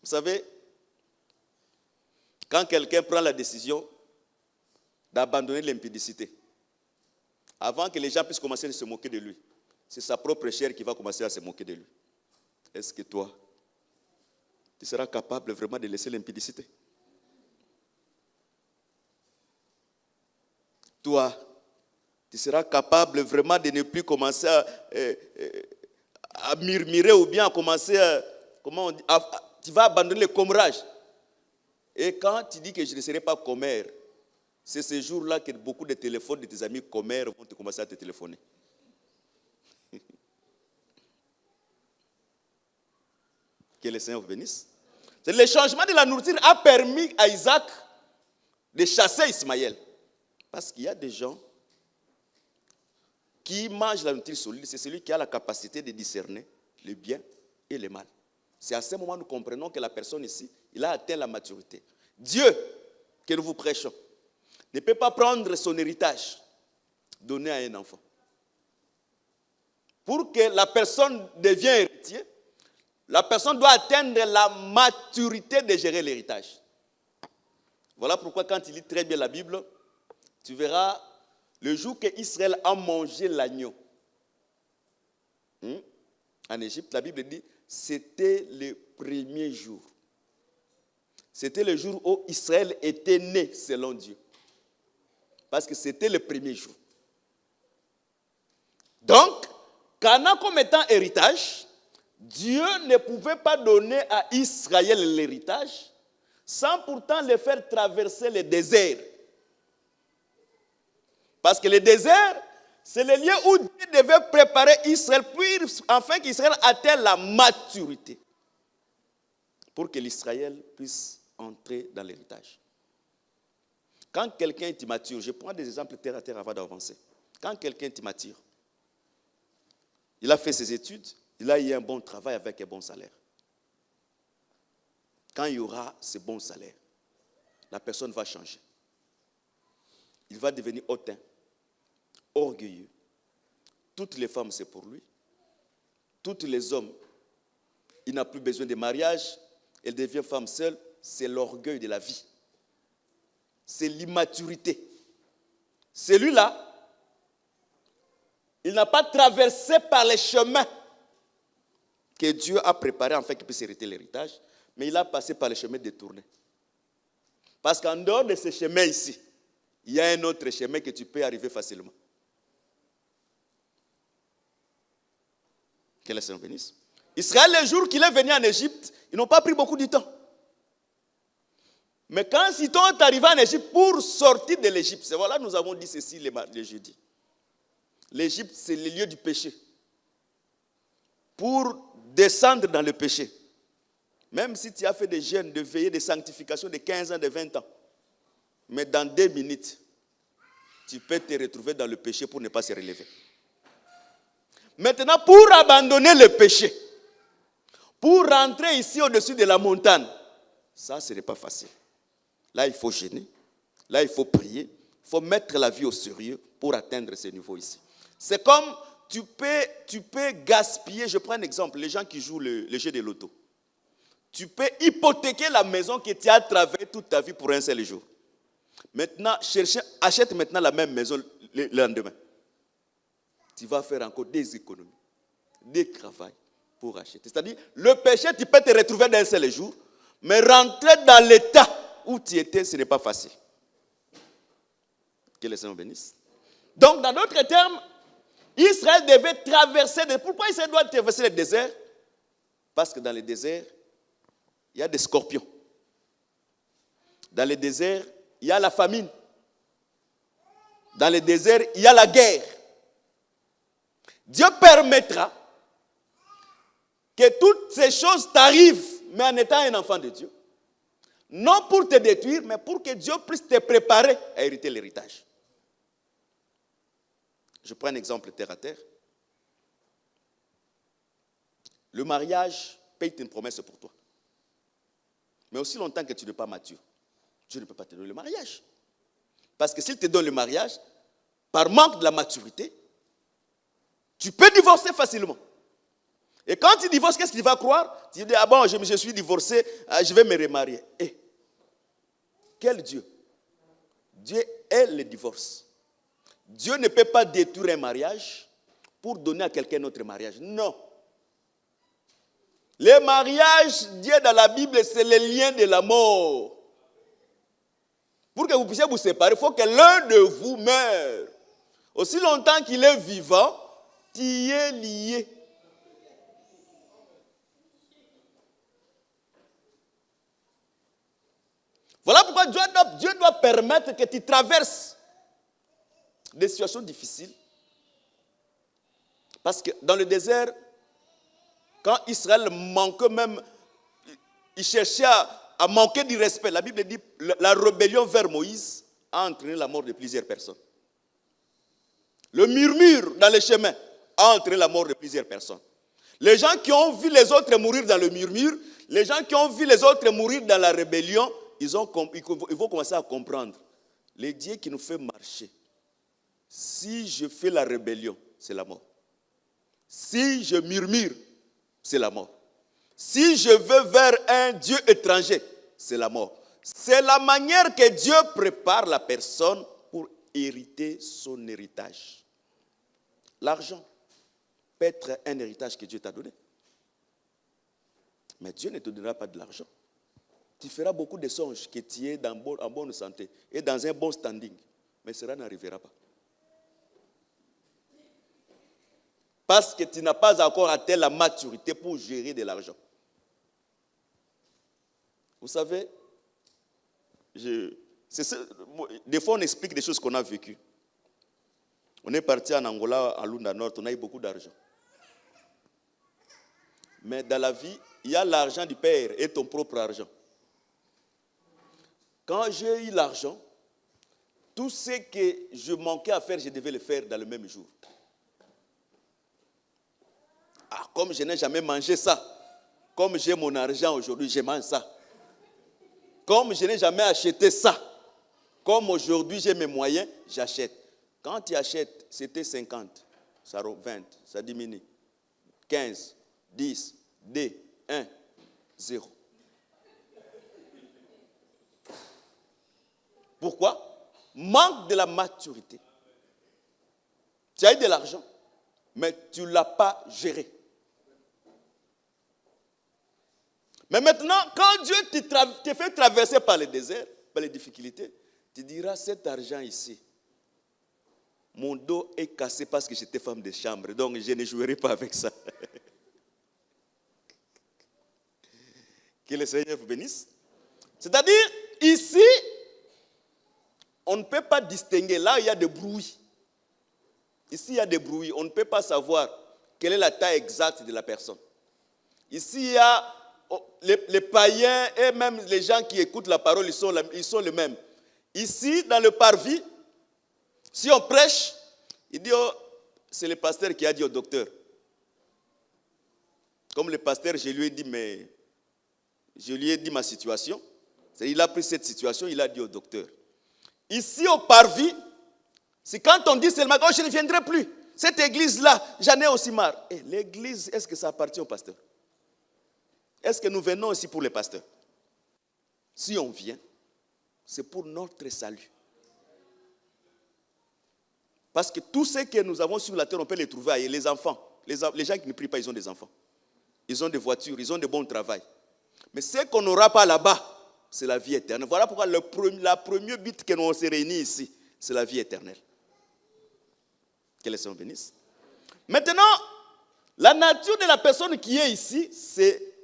Vous savez, quand quelqu'un prend la décision d'abandonner l'impudicité, avant que les gens puissent commencer à se moquer de lui, c'est sa propre chair qui va commencer à se moquer de lui. Est-ce que toi, tu seras capable vraiment de laisser l'impudicité? Toi, tu seras capable vraiment de ne plus commencer à murmurer ou bien à commencer tu vas abandonner le commérage. Et quand tu dis que je ne serai pas commère, c'est ce jour-là que beaucoup de téléphones de tes amis commères vont commencer à te téléphoner. Que le Seigneur vous bénisse. Le changement de la nourriture a permis à Isaac de chasser Ismaël. Parce qu'il y a des gens qui mangent la nourriture solide. C'est celui qui a la capacité de discerner le bien et le mal. C'est à ce moment que nous comprenons que la personne ici, il a atteint la maturité. Dieu, que nous vous prêchons, ne peut pas prendre son héritage, donner à un enfant. Pour que la personne devienne héritier, la personne doit atteindre la maturité de gérer l'héritage. Voilà pourquoi quand tu lis très bien la Bible, tu verras le jour qu'Israël a mangé l'agneau. En Égypte, la Bible dit, c'était le premier jour. C'était le jour où Israël était né selon Dieu. Parce que c'était le premier jour. Donc, Canaan comme étant héritage, Dieu ne pouvait pas donner à Israël l'héritage sans pourtant le faire traverser le désert. Parce que le désert, c'est le lieu où Dieu devait préparer Israël, puis afin qu'Israël atteigne la maturité, pour que l'Israël puisse entrer dans l'héritage. Quand quelqu'un est immature, je prends des exemples terre à terre avant d'avancer. Quand quelqu'un est immature, il a fait ses études, il a eu un bon travail avec un bon salaire. Quand il y aura ce bon salaire, la personne va changer. Il va devenir hautain, orgueilleux. Toutes les femmes, c'est pour lui. Tous les hommes, il n'a plus besoin de mariage. Elle devient femme seule. C'est l'orgueil de la vie. C'est l'immaturité. Celui-là, il n'a pas traversé par les chemins que Dieu a préparés afin qu'il puisse hériter l'héritage, mais il a passé par les chemins détournés. Parce qu'en dehors de ce chemin ici, il y a un autre chemin que tu peux arriver facilement. Que le Seigneur bénisse. Israël, le jour qu'il est venu en Égypte, ils n'ont pas pris beaucoup de temps. Mais quand ils sont arrivés en Égypte pour sortir de l'Égypte, c'est voilà, nous avons dit ceci le jeudi. L'Égypte, c'est le lieu du péché. Pour descendre dans le péché, même si tu as fait des jeûnes, de veillées, de sanctification de 15 ans, de 20 ans, mais dans 2 minutes, tu peux te retrouver dans le péché pour ne pas se relever. Maintenant, pour abandonner le péché, pour rentrer ici au-dessus de la montagne, ça, ce n'est pas facile. Là, il faut jeûner. Là, il faut prier. Il faut mettre la vie au sérieux pour atteindre ce niveau ici. C'est comme tu peux gaspiller. Je prends un exemple, les gens qui jouent le jeu de loto. Tu peux hypothéquer la maison que tu as travaillé toute ta vie pour un seul jour. Maintenant, achète maintenant la même maison le lendemain. Tu vas faire encore des économies, des travails pour acheter. C'est-à-dire, le péché, tu peux te retrouver d'un seul jour, mais rentrer dans l'état où tu étais, ce n'est pas facile. Que le Seigneur bénisse. Donc, dans d'autres termes, Israël devait traverser. Pourquoi Israël doit traverser le désert? Parce que dans le désert, il y a des scorpions. Dans le désert, il y a la famine. Dans le désert, il y a la guerre. Dieu permettra que toutes ces choses t'arrivent, mais en étant un enfant de Dieu. Non pour te détruire, mais pour que Dieu puisse te préparer à hériter l'héritage. Je prends un exemple terre à terre. Le mariage paye une promesse pour toi. Mais aussi longtemps que tu n'es pas mature, Dieu ne peut pas te donner le mariage. Parce que s'il te donne le mariage, par manque de la maturité, tu peux divorcer facilement. Et quand tu divorces, qu'est-ce qu'il va croire? Tu dis, ah bon, je suis divorcé, je vais me remarier. Eh, quel Dieu? Dieu est le divorce. Dieu ne peut pas détruire un mariage pour donner à quelqu'un d'autre mariage. Non. Les mariages, Dieu dans la Bible, c'est le lien de la mort. Pour que vous puissiez vous séparer, il faut que l'un de vous meure. Aussi longtemps qu'il est vivant, tu y es lié. Voilà pourquoi Dieu doit permettre que tu traverses des situations difficiles. Parce que dans le désert, quand Israël manquait même il cherchait à manquer du respect. La Bible dit la rébellion vers Moïse a entraîné la mort de plusieurs personnes. Le murmure dans les chemins a entraîné la mort de plusieurs personnes. Les gens qui ont vu les autres mourir dans le murmure, les gens qui ont vu les autres mourir dans la rébellion, ils vont commencer à comprendre. Les dieux qui nous fait marcher, si je fais la rébellion, c'est la mort. Si je murmure, c'est la mort. Si je veux vers un Dieu étranger, c'est la mort. C'est la manière que Dieu prépare la personne pour hériter son héritage. L'argent peut être un héritage que Dieu t'a donné. Mais Dieu ne te donnera pas de l'argent. Tu feras beaucoup de songes que tu es en bonne santé et dans un bon standing. Mais cela n'arrivera pas. Parce que tu n'as pas encore atteint la maturité pour gérer de l'argent. Vous savez, des fois on explique des choses qu'on a vécues. On est parti en Angola, à Lunda Nord, on a eu beaucoup d'argent. Mais dans la vie, il y a l'argent du père et ton propre argent. Quand j'ai eu l'argent, tout ce que je manquais à faire, je devais le faire dans le même jour. Ah, comme je n'ai jamais mangé ça, comme j'ai mon argent aujourd'hui, je mange ça. Comme je n'ai jamais acheté ça, comme aujourd'hui j'ai mes moyens, j'achète. Quand tu achètes, c'était 50, ça 20, ça diminue. 15, 10, 2, 1, 0. Pourquoi? Manque de la maturité. Tu as eu de l'argent, mais tu ne l'as pas géré. Mais maintenant, quand Dieu te fait traverser par le désert, par les difficultés, tu diras, cet argent ici, mon dos est cassé parce que j'étais femme de chambre, donc je ne jouerai pas avec ça. Que le Seigneur vous bénisse. C'est-à-dire, ici, on ne peut pas distinguer. Là, il y a des bruits. Ici, il y a des bruits. On ne peut pas savoir quelle est la taille exacte de la personne. Ici, il y a les païens et même les gens qui écoutent la parole, ils sont les mêmes. Ici, dans le parvis, si on prêche, il dit, oh, c'est le pasteur qui a dit au docteur. Comme le pasteur, je lui ai dit ma situation. Il a pris cette situation, il a dit au docteur. Ici, au parvis, c'est quand on dit seulement, oh, je ne viendrai plus. Cette église-là, j'en ai aussi marre. Et l'église, est-ce que ça appartient au pasteur? Est-ce que nous venons ici pour les pasteurs? Si on vient, c'est pour notre salut. Parce que tout ce que nous avons sur la terre, on peut les trouver ailleurs. Les enfants, les gens qui ne prient pas, ils ont des enfants. Ils ont des voitures, ils ont de bons travail. Mais ce qu'on n'aura pas là-bas, c'est la vie éternelle. Voilà pourquoi la première but que nous se réunit ici, c'est la vie éternelle. Que le Seigneur bénisse. Maintenant, la nature de la personne qui est ici, c'est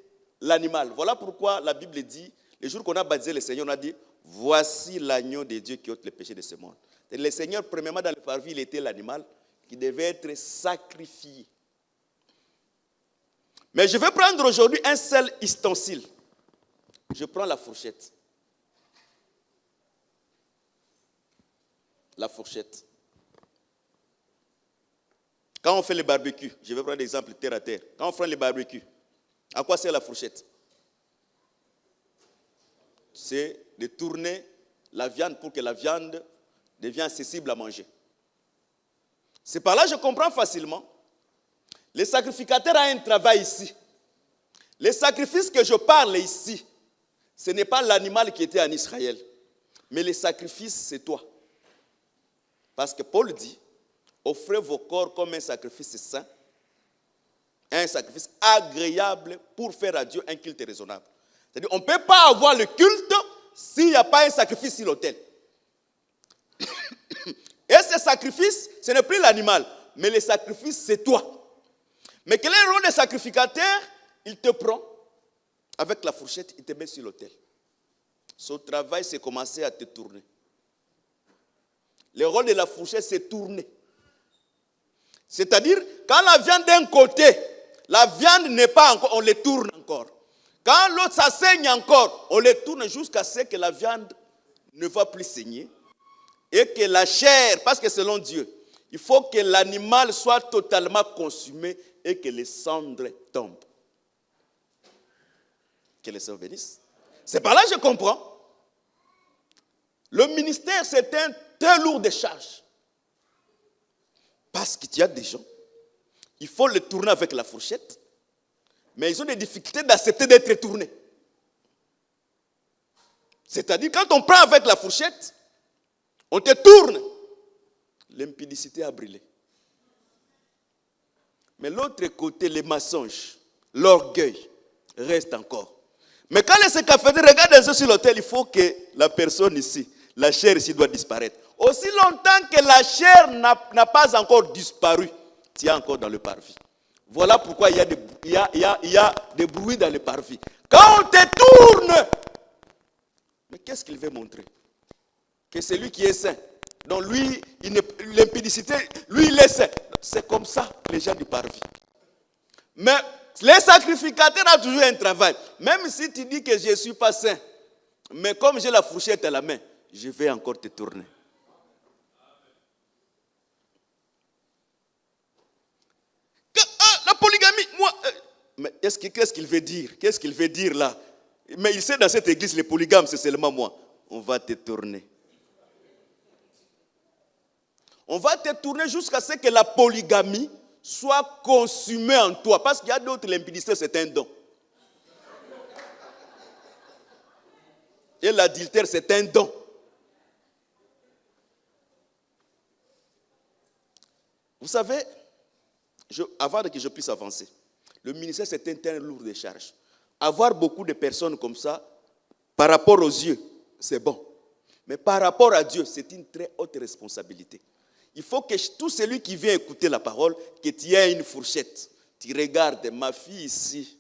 l'animal. Voilà pourquoi la Bible dit, le jour qu'on a baptisé le Seigneur, on a dit, voici l'agneau de Dieu qui ôte le péché de ce monde. Et le Seigneur, premièrement, dans le parvis, il était l'animal qui devait être sacrifié. Mais je vais prendre aujourd'hui un seul ustensile. Je prends la fourchette. La fourchette. Quand on fait le barbecue, je vais prendre l'exemple terre à terre. Quand on fait le barbecue, à quoi sert la fourchette? C'est de tourner la viande pour que la viande devienne accessible à manger. C'est par là que je comprends facilement. Le sacrificateur a un travail ici. Les sacrifices que je parle ici, ce n'est pas l'animal qui était en Israël. Mais le sacrifice, c'est toi. Parce que Paul dit, offrez vos corps comme un sacrifice saint, un sacrifice agréable pour faire à Dieu un culte raisonnable. C'est-à-dire, on ne peut pas avoir le culte s'il n'y a pas un sacrifice sur l'autel. Et ce sacrifice, ce n'est plus l'animal, mais le sacrifice, c'est toi. Mais quel est le rôle des sacrificateurs? Il te prend avec la fourchette, il te met sur l'autel. Son travail, c'est commencer à te tourner. Le rôle de la fourchette, c'est tourner. C'est-à-dire, quand la viande d'un côté, la viande n'est pas encore, on les tourne encore. Quand l'autre, ça saigne encore, on les tourne jusqu'à ce que la viande ne va plus saigner. Et que la chair, parce que selon Dieu, il faut que l'animal soit totalement consumé et que les cendres tombent. Que le Seigneur bénisse. C'est par là que je comprends. Le ministère, c'est un très lourd de charge. Parce qu'il y a des gens, il faut les tourner avec la fourchette, mais ils ont des difficultés d'accepter d'être tournés. C'est-à-dire, quand on prend avec la fourchette, on te tourne, l'impudicité a brûlé. Mais l'autre côté, les mensonges, l'orgueil, reste encore. Mais quand les cafetiers regardent un peu sur l'autel, il faut que la personne ici, la chair ici doit disparaître. Aussi longtemps que la chair n'a pas encore disparu, tu es encore dans le parvis. Voilà pourquoi il y a des bruits dans le parvis. Quand on te tourne, mais qu'est-ce qu'il veut montrer? Que c'est lui qui est saint. Donc lui, l'impudicité, lui il est saint. C'est comme ça les gens du parvis. Mais les sacrificateurs ont toujours un travail. Même si tu dis que je ne suis pas saint, mais comme j'ai la fourchette à la main, je vais encore te tourner. La polygamie, moi, mais qu'est-ce qu'il veut dire? Qu'est-ce qu'il veut dire là? Mais il sait dans cette église, les polygames, c'est seulement moi. On va te tourner. On va te tourner jusqu'à ce que la polygamie soit consumée en toi. Parce qu'il y a d'autres, l'impudicité, c'est un don. Et l'adultère, c'est un don. Vous savez, avant que je puisse avancer, le ministère, c'est un terrain lourd de charges. Avoir beaucoup de personnes comme ça, par rapport aux yeux, c'est bon. Mais par rapport à Dieu, c'est une très haute responsabilité. Il faut que tout celui qui vient écouter la parole, que tu aies une fourchette. Tu regardes, ma fille ici,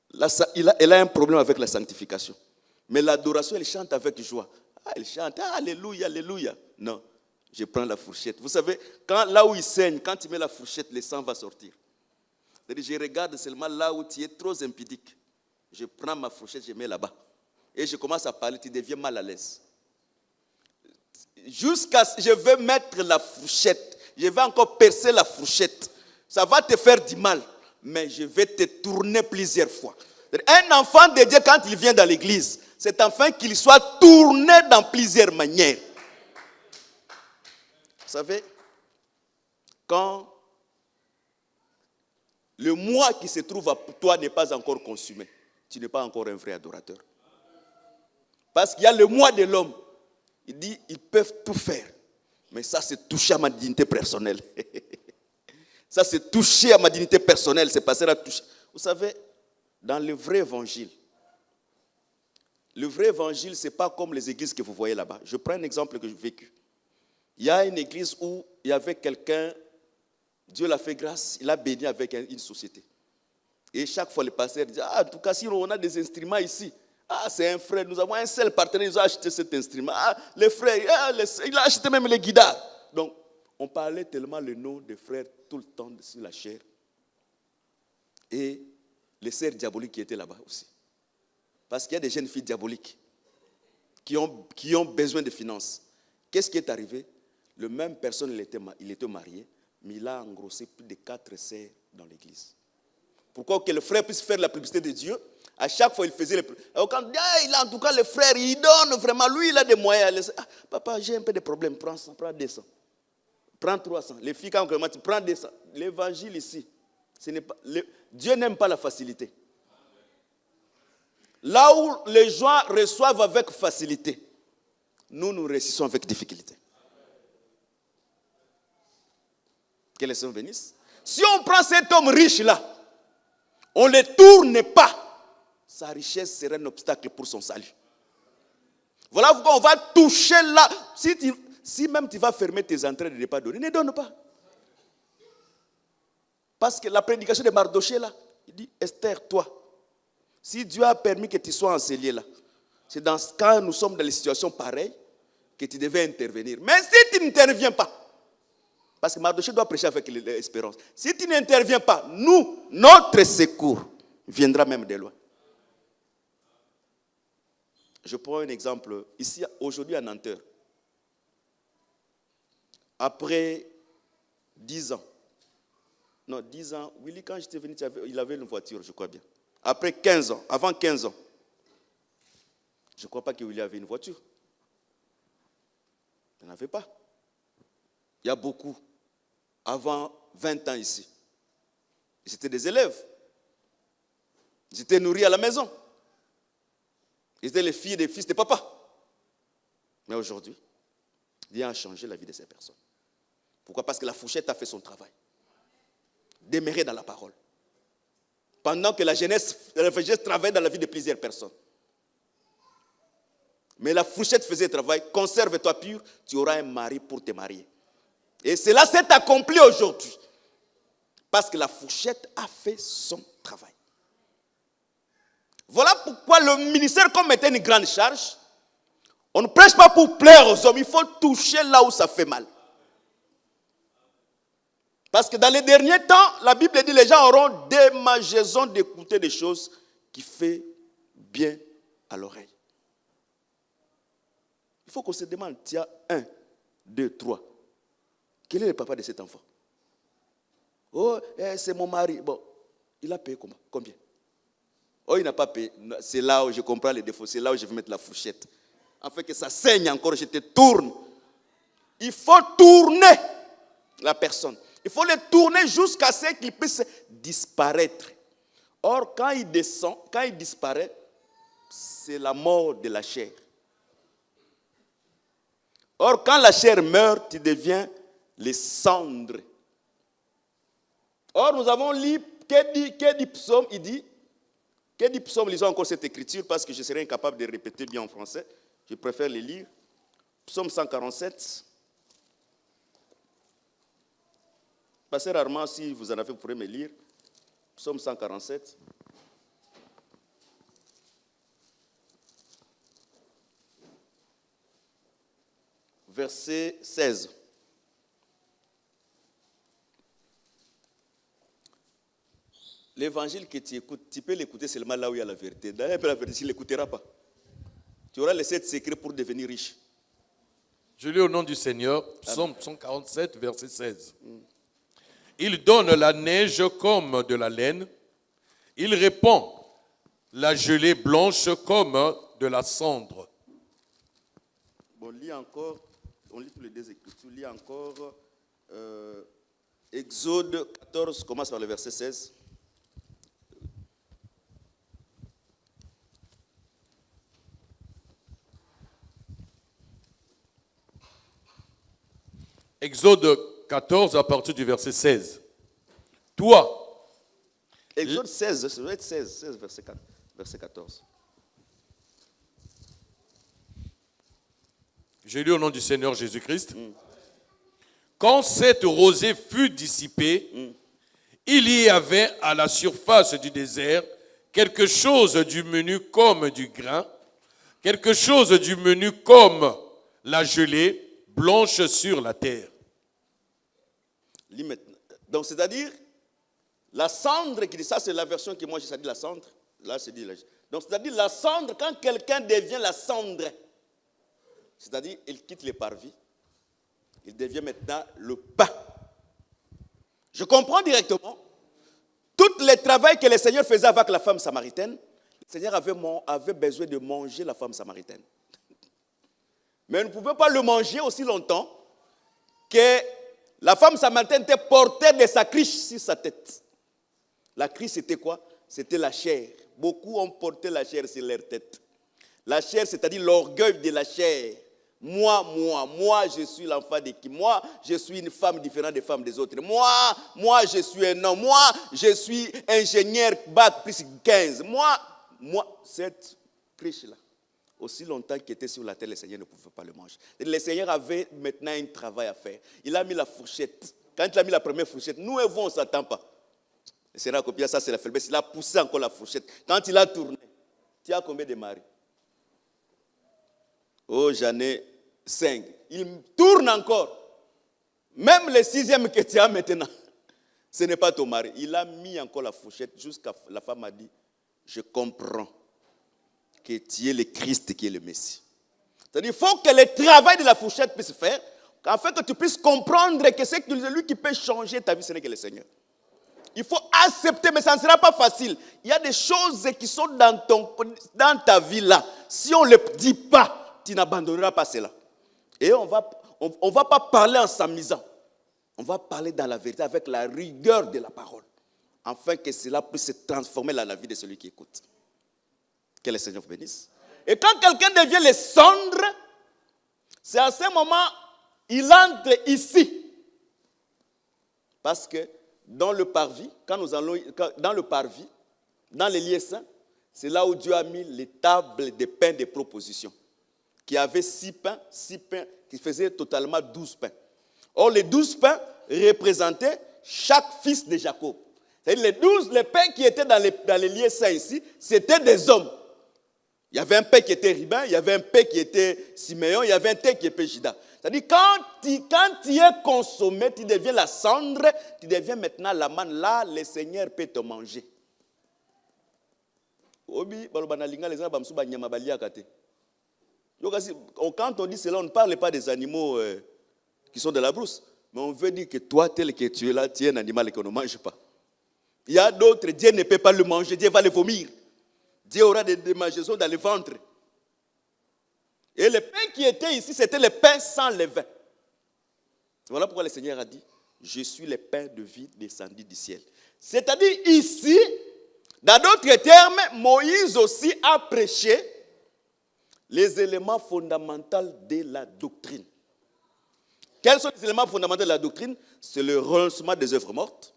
elle a un problème avec la sanctification. Mais l'adoration, elle chante avec joie. Elle chante, alléluia, alléluia. Non, je prends la fourchette. Vous savez, là où il saigne, quand tu mets la fourchette, le sang va sortir. C'est-à-dire, je regarde seulement là où tu es trop impudique. Je prends ma fourchette, je mets là-bas. Et je commence à parler, tu deviens mal à l'aise. Je vais mettre la fourchette. Je vais encore percer la fourchette. Ça va te faire du mal. Mais je vais te tourner plusieurs fois. Un enfant de Dieu, quand il vient dans l'église, c'est enfin qu'il soit tourné dans plusieurs manières. Vous savez, quand le moi qui se trouve à toi n'est pas encore consumé, tu n'es pas encore un vrai adorateur. Parce qu'il y a le moi de l'homme. Il dit, ils peuvent tout faire. Mais ça, c'est toucher à ma dignité personnelle. Ça, c'est toucher à ma dignité personnelle. C'est passer à toucher. Vous savez, dans le vrai évangile, ce n'est pas comme les églises que vous voyez là-bas. Je prends un exemple que j'ai vécu. Il y a une église où il y avait quelqu'un, Dieu l'a fait grâce, il a béni avec une société. Et chaque fois, le pasteur dit, en tout cas, si on a des instruments ici, c'est un frère, nous avons un seul partenaire, ils ont acheté cet instrument. Les frères, il a acheté même les guitares. Donc, on parlait tellement le nom des frères tout le temps sur la chair. Et les sœurs diaboliques qui étaient là-bas aussi. Parce qu'il y a des jeunes filles diaboliques qui ont besoin de finances. Qu'est-ce qui est arrivé? Le même personne, il était marié, mais il a engrossé plus de 4 sœurs dans l'église. Pourquoi que le frère puisse faire la publicité de Dieu? À chaque fois, il faisait quand il a en tout cas le frère, il donne vraiment. Lui, il a des moyens. Papa, j'ai un peu de problème. Prends 100, prends 200. Prends 300. Les filles, quand tu prends 200. L'évangile ici, Dieu n'aime pas la facilité. Là où les gens reçoivent avec facilité, nous réussissons avec difficulté. Que les Seigneur bénisse. Si on prend cet homme riche-là, on ne le tourne pas, sa richesse serait un obstacle pour son salut. Voilà pourquoi on va toucher là. Si même tu vas fermer tes entrées de ne pas donner, ne donne pas. Parce que la prédication de Mardoché là, il dit, Esther, toi, si Dieu a permis que tu sois enseigné là, c'est dans ce cas, nous sommes dans des situations pareilles, que tu devais intervenir. Mais si tu n'interviens pas, Parce que Mardochée doit prêcher avec l'espérance. Si tu n'interviens pas, notre secours viendra même de loin. Je prends un exemple. Ici, aujourd'hui à Nanterre, après 10 ans, non, 10 ans, Willy, quand j'étais venu, il avait une voiture, je crois bien. Après 15 ans, avant 15 ans, je ne crois pas que Willy avait une voiture. Il n'en avait pas. Il y a beaucoup. Avant 20 ans ici. Ils étaient des élèves. Ils étaient nourris à la maison. Ils étaient les filles et les fils de papa. Mais aujourd'hui, Dieu a changé la vie de ces personnes. Pourquoi? Parce que la fourchette a fait son travail. Demeurer dans la parole. Pendant que la jeunesse travaille dans la vie de plusieurs personnes. Mais la fourchette faisait le travail. Conserve-toi pur, tu auras un mari pour te marier. Et cela s'est accompli aujourd'hui. Parce que la fourchette a fait son travail. Voilà pourquoi le ministère, comme était une grande charge, on ne prêche pas pour plaire aux hommes. Il faut toucher là où ça fait mal. Parce que dans les derniers temps, la Bible dit que les gens auront démangeaison d'écouter des choses qui font bien à l'oreille. Il faut qu'on se demande, tiens, 1, 2, 3. Quel est le papa de cet enfant? Oh, c'est mon mari. Bon, il a payé combien? Oh, il n'a pas payé. C'est là où je comprends les défauts. C'est là où je vais mettre la fourchette. Afin que ça saigne encore, je te tourne. Il faut tourner la personne. Il faut le tourner jusqu'à ce qu'il puisse disparaître. Or, quand il descend, quand il disparaît, c'est la mort de la chair. Or, quand la chair meurt, tu deviens les cendres. Or, nous avons lu, que dit Psaume, il dit, que dit Psaume, lisons encore cette écriture parce que je serais incapable de répéter bien en français. Je préfère les lire. Psaume 147. Passez rarement, si vous en avez, vous pourrez me lire. Psaume 147. Verset 16. L'évangile que tu écoutes, tu peux l'écouter seulement là où il y a la vérité. Dans la vérité, tu ne l'écouteras pas. Tu auras laissé ce secret pour devenir riche. Je lis au nom du Seigneur, Psaume 147, verset 16. Il donne la neige comme de la laine. Il répand la gelée blanche comme de la cendre. Bon, lis encore, on lit tous les deux écritures, lis encore Exode 14, commence par le verset 16. Exode 14 à partir du verset 16. Toi. Exode 16, ça doit être 16 verset 14. Je lis au nom du Seigneur Jésus-Christ. Quand cette rosée fut dissipée, il y avait à la surface du désert quelque chose du menu comme du grain, quelque chose du menu comme la gelée blanche sur la terre. Lis maintenant. Donc, c'est-à-dire, la cendre, ça c'est la version que moi j'ai dit, la cendre. Là, c'est dit. Donc, c'est-à-dire, la cendre, quand quelqu'un devient la cendre, c'est-à-dire, il quitte les parvis, il devient maintenant le pain. Je comprends directement. Tout le travail que le Seigneur faisait avec la femme samaritaine, le Seigneur avait besoin de manger la femme samaritaine. Mais on ne pouvait pas le manger aussi longtemps que la femme samaritaine était portée de sa cruche sur sa tête. La cruche, c'était quoi? C'était la chair. Beaucoup ont porté la chair sur leur tête. La chair, c'est-à-dire l'orgueil de la chair. Moi, je suis l'enfant de qui? Moi, je suis une femme différente des femmes des autres. Moi, je suis un homme. Moi, je suis ingénieur, bac plus 15. Moi, cette cruche-là, aussi longtemps qu'il était sur la terre, le Seigneur ne pouvait pas le manger. Le Seigneur avait maintenant un travail à faire. Il a mis la fourchette. Quand il a mis la première fourchette, nous, on ne s'attend pas. Le Seigneur a copié ça, c'est la faiblesse. Il a poussé encore la fourchette. Quand il a tourné, tu as combien de maris? Oh, j'en ai 5. Il tourne encore. Même le 6e que tu as maintenant, ce n'est pas ton mari. Il a mis encore la fourchette jusqu'à la femme a dit, je comprends que tu es le Christ qui est le Messie. C'est-à-dire qu'il faut que le travail de la fourchette puisse se faire, afin que tu puisses comprendre que c'est lui qui peut changer ta vie, ce n'est que le Seigneur. Il faut accepter, mais ça ne sera pas facile. Il y a des choses qui sont dans ta vie là. Si on ne le dit pas, tu n'abandonneras pas cela. Et on ne va pas parler en s'amusant. On va parler dans la vérité avec la rigueur de la parole. Afin que cela puisse se transformer dans la vie de celui qui écoute. Que le Seigneur vous bénisse. Et quand quelqu'un devient le cendre, c'est à ce moment, il entre ici. Parce que dans le parvis, quand nous allons dans le parvis, dans les lieux saints, c'est là où Dieu a mis les tables de pain de proposition, qui avaient 6 pains, qui faisaient totalement 12 pains. Or, les 12 pains représentaient chaque fils de Jacob. C'est-à-dire les pains qui étaient dans les lieux saints ici, c'était des hommes. Il y avait un pain qui était Rubin, il y avait un pain qui était Siméon, il y avait un pain qui était Juda. C'est-à-dire quand tu es consommé, tu deviens la cendre, tu deviens maintenant la manne. Là, le Seigneur peut te manger. Quand on dit cela, on ne parle pas des animaux qui sont de la brousse. Mais on veut dire que toi, tel que tu es là, tu es un animal qu'on ne mange pas. Il y a d'autres, Dieu ne peut pas le manger, Dieu va le vomir. Dieu aura des démangeaisons dans le ventre. Et le pain qui était ici, c'était le pain sans levain. Voilà pourquoi le Seigneur a dit, je suis le pain de vie descendu du ciel. C'est-à-dire ici, dans d'autres termes, Moïse aussi a prêché les éléments fondamentaux de la doctrine. Quels sont les éléments fondamentaux de la doctrine? C'est le renoncement des œuvres mortes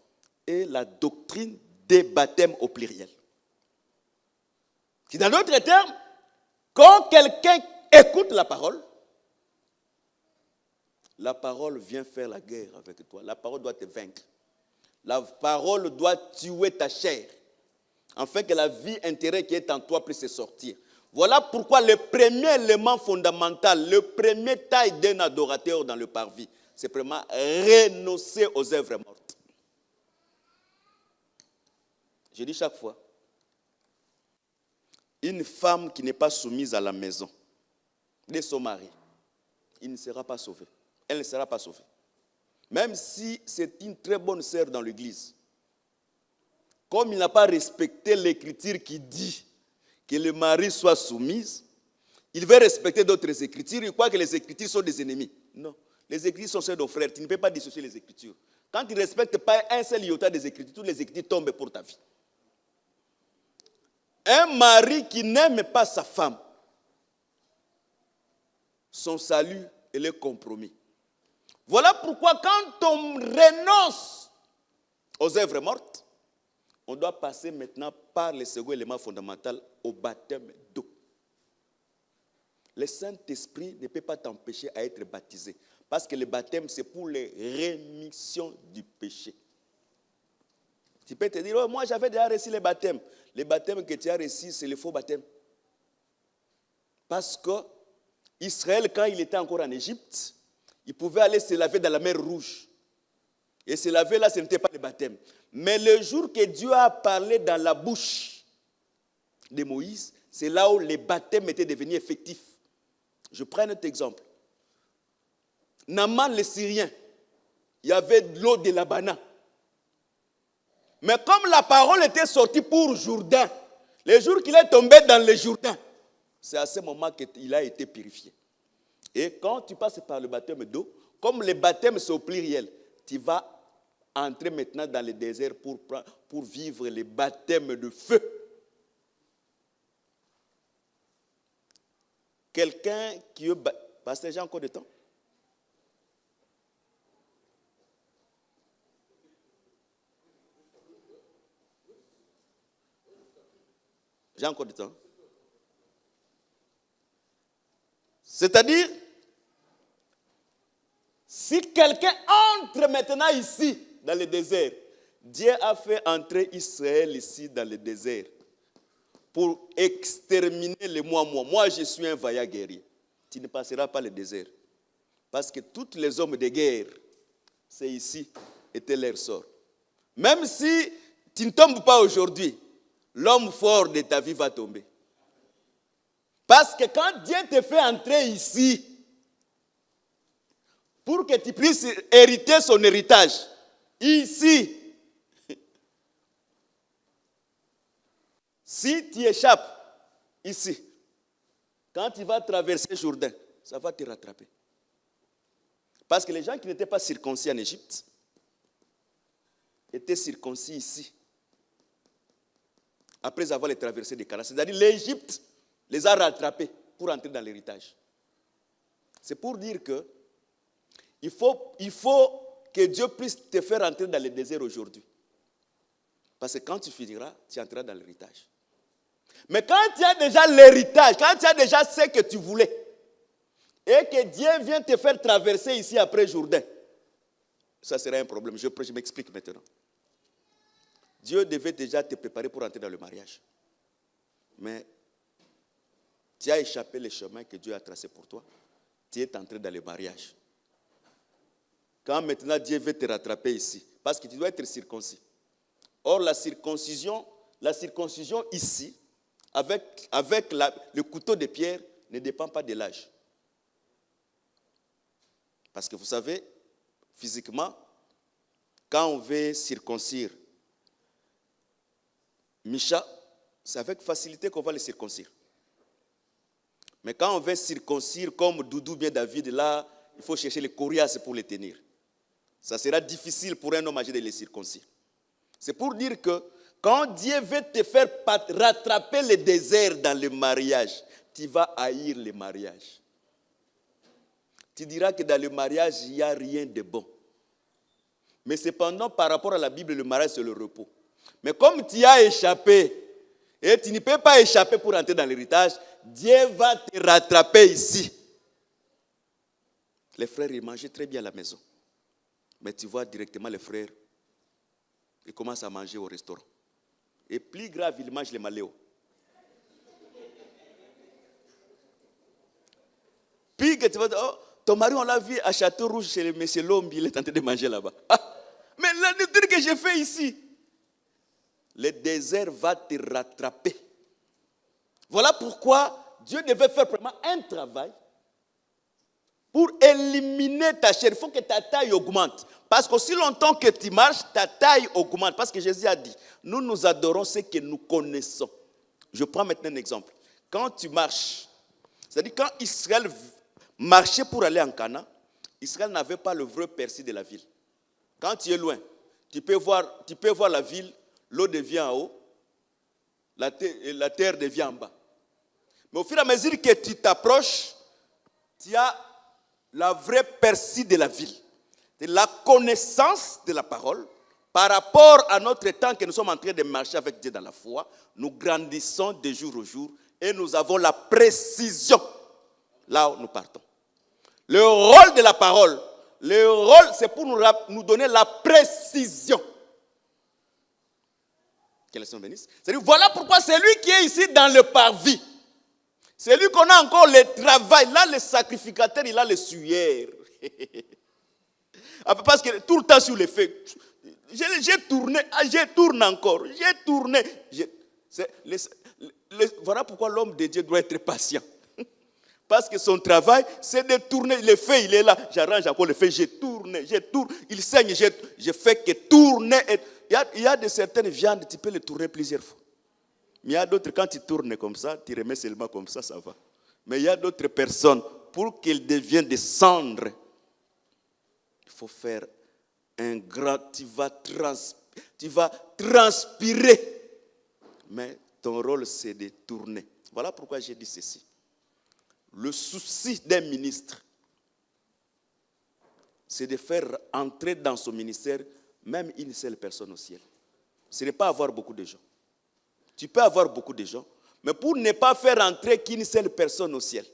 et la doctrine des baptêmes au pluriel. Dans d'autres termes, quand quelqu'un écoute la parole vient faire la guerre avec toi. La parole doit te vaincre. La parole doit tuer ta chair, afin que la vie intérieure qui est en toi puisse sortir. Voilà pourquoi le premier élément fondamental, le premier taille d'un adorateur dans le parvis, c'est vraiment renoncer aux œuvres mortes. Je dis chaque fois, une femme qui n'est pas soumise à la maison de son mari, il ne sera pas sauvé. Elle ne sera pas sauvée. Même si c'est une très bonne sœur dans l'église. Comme il n'a pas respecté l'écriture qui dit que le mari soit soumise, il veut respecter d'autres écritures. Il croit que les écritures sont des ennemis. Non. Les écritures sont celles de frères. Tu ne peux pas dissocier les écritures. Quand tu ne respectes pas un seul iota des écritures, toutes les écritures tombent pour ta vie. Un mari qui n'aime pas sa femme, son salut est compromis. Voilà pourquoi quand on renonce aux œuvres mortes, on doit passer maintenant par le second élément fondamental, au baptême d'eau. Le Saint-Esprit ne peut pas t'empêcher à être baptisé, parce que le baptême, c'est pour les rémissions du péché. Tu peux te dire, oh, moi j'avais déjà reçu le baptême. Le baptême que tu as reçu, c'est le faux baptême. Parce que Israël, quand il était encore en Égypte, il pouvait aller se laver dans la mer Rouge. Et se laver là, ce n'était pas le baptême. Mais le jour que Dieu a parlé dans la bouche de Moïse, c'est là où le baptême était devenu effectif. Je prends un autre exemple. Naaman le Syrien, il y avait de l'eau de Labana. Mais comme la parole était sortie pour Jourdain, le jour qu'il est tombé dans le Jourdain, c'est à ce moment qu'il a été purifié. Et quand tu passes par le baptême d'eau, comme le baptême c'est au pluriel, tu vas entrer maintenant dans le désert pour vivre le baptême de feu. Quelqu'un qui veut... Pasteur, j'ai encore du temps? J'ai encore du temps. C'est-à-dire, si quelqu'un entre maintenant ici, dans le désert, Dieu a fait entrer Israël ici dans le désert pour exterminer les moi. Moi, je suis un vaillant guerrier. Tu ne passeras pas le désert. Parce que tous les hommes de guerre c'est ici était leur sort. Même si tu ne tombes pas aujourd'hui, l'homme fort de ta vie va tomber. Parce que quand Dieu te fait entrer ici, pour que tu puisses hériter son héritage, ici, si tu échappes ici, quand tu vas traverser Jourdain, ça va te rattraper. Parce que les gens qui n'étaient pas circoncis en Égypte étaient circoncis ici, après avoir les traversées des Canaan. C'est-à-dire l'Égypte les a rattrapés pour entrer dans l'héritage. C'est pour dire que il faut que Dieu puisse te faire entrer dans le désert aujourd'hui. Parce que quand tu finiras, tu entreras dans l'héritage. Mais quand tu as déjà l'héritage, quand tu as déjà ce que tu voulais, et que Dieu vient te faire traverser ici après Jourdain, ça sera un problème. Je m'explique maintenant. Dieu devait déjà te préparer pour entrer dans le mariage. Mais tu as échappé le chemin que Dieu a tracé pour toi. Tu es entré dans le mariage. Quand maintenant Dieu veut te rattraper ici, parce que tu dois être circoncis. Or, la circoncision ici, avec le couteau de pierre, ne dépend pas de l'âge. Parce que vous savez, physiquement, quand on veut circoncire Micha, c'est avec facilité qu'on va le circoncire. Mais quand on veut circoncire comme Doudou bien David, là, il faut chercher les coriaces pour les tenir. Ça sera difficile pour un homme âgé de les circoncire. C'est pour dire que quand Dieu veut te faire rattraper le désert dans le mariage, tu vas haïr le mariage. Tu diras que dans le mariage, il n'y a rien de bon. Mais cependant, par rapport à la Bible, le mariage, c'est le repos. Mais comme tu as échappé, et tu ne peux pas échapper pour entrer dans l'héritage, Dieu va te rattraper ici. Les frères, ils mangeaient très bien à la maison. Mais tu vois directement les frères, ils commencent à manger au restaurant. Et plus grave, ils mangent les maléos. Puis que tu vas dire, oh, ton mari, on l'a vu à Château-Rouge chez le monsieur Lombi, il est en train de manger là-bas. Ah, mais la nourriture que j'ai fait ici, le désert va te rattraper. Voilà pourquoi Dieu devait faire vraiment un travail pour éliminer ta chair. Il faut que ta taille augmente. Parce qu'aussi longtemps que tu marches, ta taille augmente. Parce que Jésus a dit, nous adorons ce que nous connaissons. Je prends maintenant un exemple. Quand tu marches, c'est-à-dire quand Israël marchait pour aller en Canaan, Israël n'avait pas le vrai perçu de la ville. Quand tu es loin, tu peux voir la ville, l'eau devient en haut, la terre devient en bas. Mais au fur et à mesure que tu t'approches, tu as la vraie perçu de la ville. C'est la connaissance de la parole. Par rapport à notre temps que nous sommes en train de marcher avec Dieu dans la foi, nous grandissons de jour au jour et nous avons la précision là où nous partons. Le rôle de la parole, c'est pour nous donner la précision. Que le Seigneur bénisse. C'est-à-dire, voilà pourquoi c'est lui qui est ici dans le parvis. C'est lui qu'on a encore le travail. Là, le sacrificateur, il a le suaire. Parce que tout le temps sur les faits, j'ai tourné, je tourne encore, j'ai tourné. Voilà pourquoi l'homme de Dieu doit être patient. Parce que son travail, c'est de tourner. Le feu, il est là. J'arrange encore le feu. Je tourne. Il saigne. Je fais que tourner. Il y a de certaines viandes, tu peux les tourner plusieurs fois. Mais il y a d'autres, quand tu tournes comme ça, tu remets seulement comme ça va. Mais il y a d'autres personnes, pour qu'elles deviennent des cendres, il faut faire un grand... Tu vas transpirer. Mais ton rôle, c'est de tourner. Voilà pourquoi j'ai dit ceci. Le souci d'un ministre, c'est de faire entrer dans son ministère même une seule personne au ciel. Ce n'est pas avoir beaucoup de gens. Tu peux avoir beaucoup de gens, mais pour ne pas faire entrer qu'une seule personne au ciel.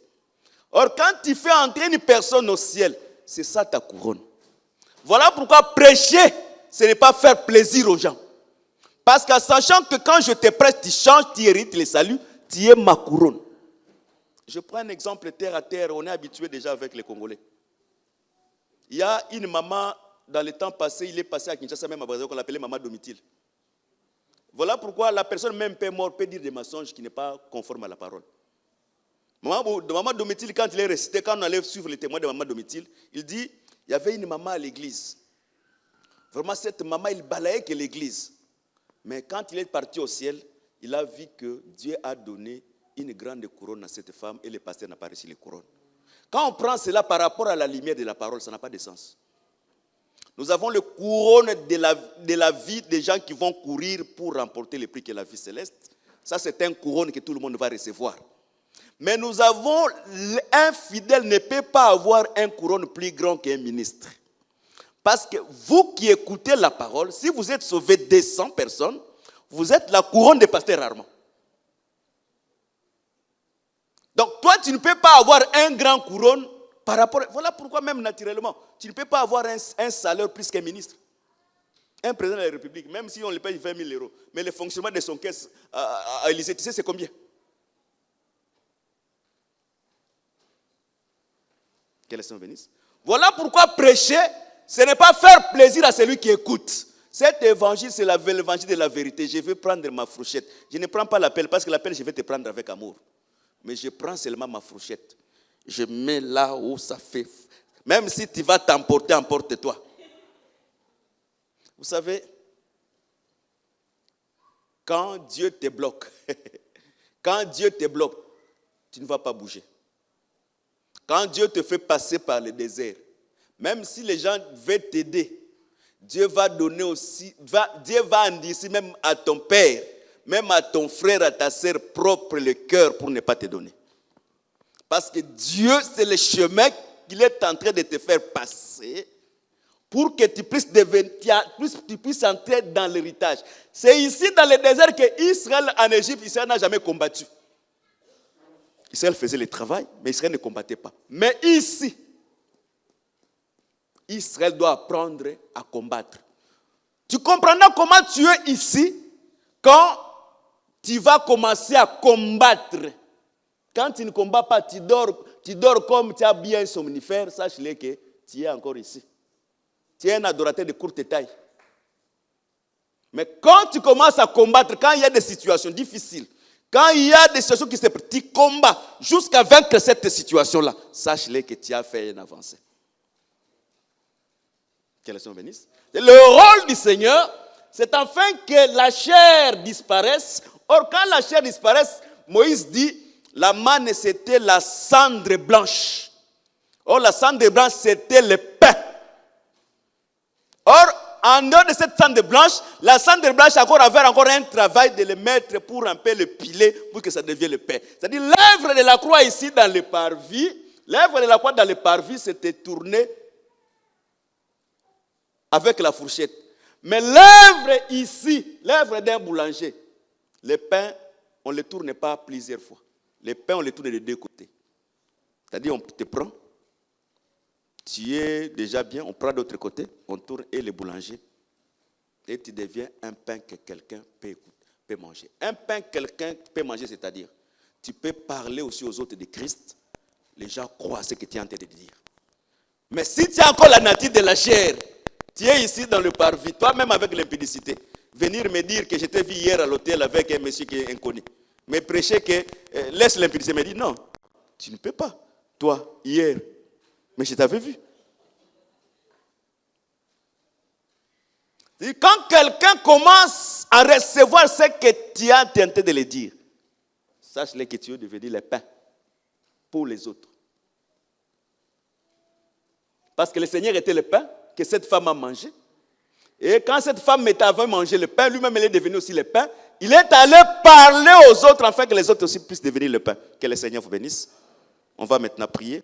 Or, quand tu fais entrer une personne au ciel, c'est ça ta couronne. Voilà pourquoi prêcher, ce n'est pas faire plaisir aux gens. Parce qu'en sachant que quand je te prêche, tu changes, tu hérites les saluts, tu es ma couronne. Je prends un exemple terre à terre, on est habitué déjà avec les Congolais. Il y a une maman dans le temps passé, il est passé à Kinshasa, même à Brazzaville, qu'on l'appelait Maman Domitil. Voilà pourquoi la personne, même père mort, peut dire des mensonges qui n'est pas conforme à la parole. Maman Domitil, quand il est récité, quand on allait suivre les témoins de Maman Domitil, il dit, il y avait une maman à l'église. Vraiment, cette maman, il balayait que l'église. Mais quand il est parti au ciel, il a vu que Dieu a donné une grande couronne à cette femme et le pasteur n'a pas reçu les couronnes. Quand on prend cela par rapport à la lumière de la parole, ça n'a pas de sens. Nous avons le couronne de la vie des gens qui vont courir pour remporter le prix qui est la vie céleste. Ça, c'est un couronne que tout le monde va recevoir. Mais nous avons, un fidèle ne peut pas avoir un couronne plus grand qu'un ministre. Parce que vous qui écoutez la parole, si vous êtes sauvé de 100 personnes, vous êtes la couronne des pasteurs rarement. Donc toi, tu ne peux pas avoir un grand couronne par rapport... Voilà pourquoi même naturellement, tu ne peux pas avoir un salaire plus qu'un ministre. Un président de la République, même si on le paye 20 000 euros, mais le fonctionnement de son caisse à Élysée, tu sais c'est combien? Que le Seigneur bénisse. Voilà pourquoi prêcher, ce n'est pas faire plaisir à celui qui écoute. Cet évangile, c'est l'évangile de la vérité. Je vais prendre ma fourchette. Je ne prends pas l'appel, parce que l'appel, je vais te prendre avec amour. Mais je prends seulement ma fourchette. Je mets là où ça fait. Même si tu vas t'emporter, emporte-toi. Vous savez, quand Dieu te bloque, tu ne vas pas bouger. Quand Dieu te fait passer par le désert, même si les gens veulent t'aider, Dieu va donner aussi, Dieu va endurcir même à ton père, même à ton frère, à ta sœur propre le cœur pour ne pas te donner. Parce que Dieu, c'est le chemin qu'il est en train de te faire passer pour que tu puisses entrer dans l'héritage. C'est ici dans le désert que Israël, en Égypte, Israël n'a jamais combattu. Israël faisait le travail, mais Israël ne combattait pas. Mais ici, Israël doit apprendre à combattre. Tu comprendras comment tu es ici quand tu vas commencer à combattre. Quand tu ne combats pas, tu dors comme tu as bien un somnifère, sache-le que tu es encore ici. Tu es un adorateur de courte taille. Mais quand tu commences à combattre, quand il y a des situations difficiles, quand il y a des situations qui se présentent, tu combats jusqu'à vaincre cette situation-là, sache-le que tu as fait une avancée. Que le Seigneur bénisse. Le rôle du Seigneur, c'est afin que la chair disparaisse. Or, quand la chair disparaisse, Moïse dit, la manne, c'était la cendre blanche. Or, la cendre blanche, c'était le pain. Or, en dehors de cette cendre blanche, la cendre blanche avait encore un travail de le mettre pour un peu le piler, pour que ça devienne le pain. C'est-à-dire, l'œuvre de la croix ici dans le parvis, l'œuvre de la croix dans le parvis, c'était tourné avec la fourchette. Mais l'œuvre ici, l'œuvre d'un boulanger, le pain, on ne le tourne pas plusieurs fois. Le pain, on le tourne de deux côtés. C'est-à-dire, on te prend, tu es déjà bien, on prend de l'autre côté, on tourne et le boulanger, et tu deviens un pain que quelqu'un peut manger. Un pain que quelqu'un peut manger, c'est-à-dire, tu peux parler aussi aux autres de Christ, les gens croient à ce que tu es en train de dire. Mais si tu as encore la nature de la chair, tu es ici dans le parvis, toi-même avec l'impudicité, venir me dire que je t'ai vu hier à l'hôtel avec un monsieur qui est inconnu, mais prêcher que laisse l'impudicité, me dit non, tu ne peux pas, toi, hier, mais je t'avais vu. Quand quelqu'un commence à recevoir ce que tu as tenté de le dire, sache-le que tu es devenu le pain pour les autres. Parce que le Seigneur était le pain que cette femme a mangé. Et quand cette femme avait mangé le pain, lui-même, il est devenu aussi le pain. Il est allé parler aux autres afin que les autres aussi puissent devenir le pain. Que le Seigneur vous bénisse. On va maintenant prier.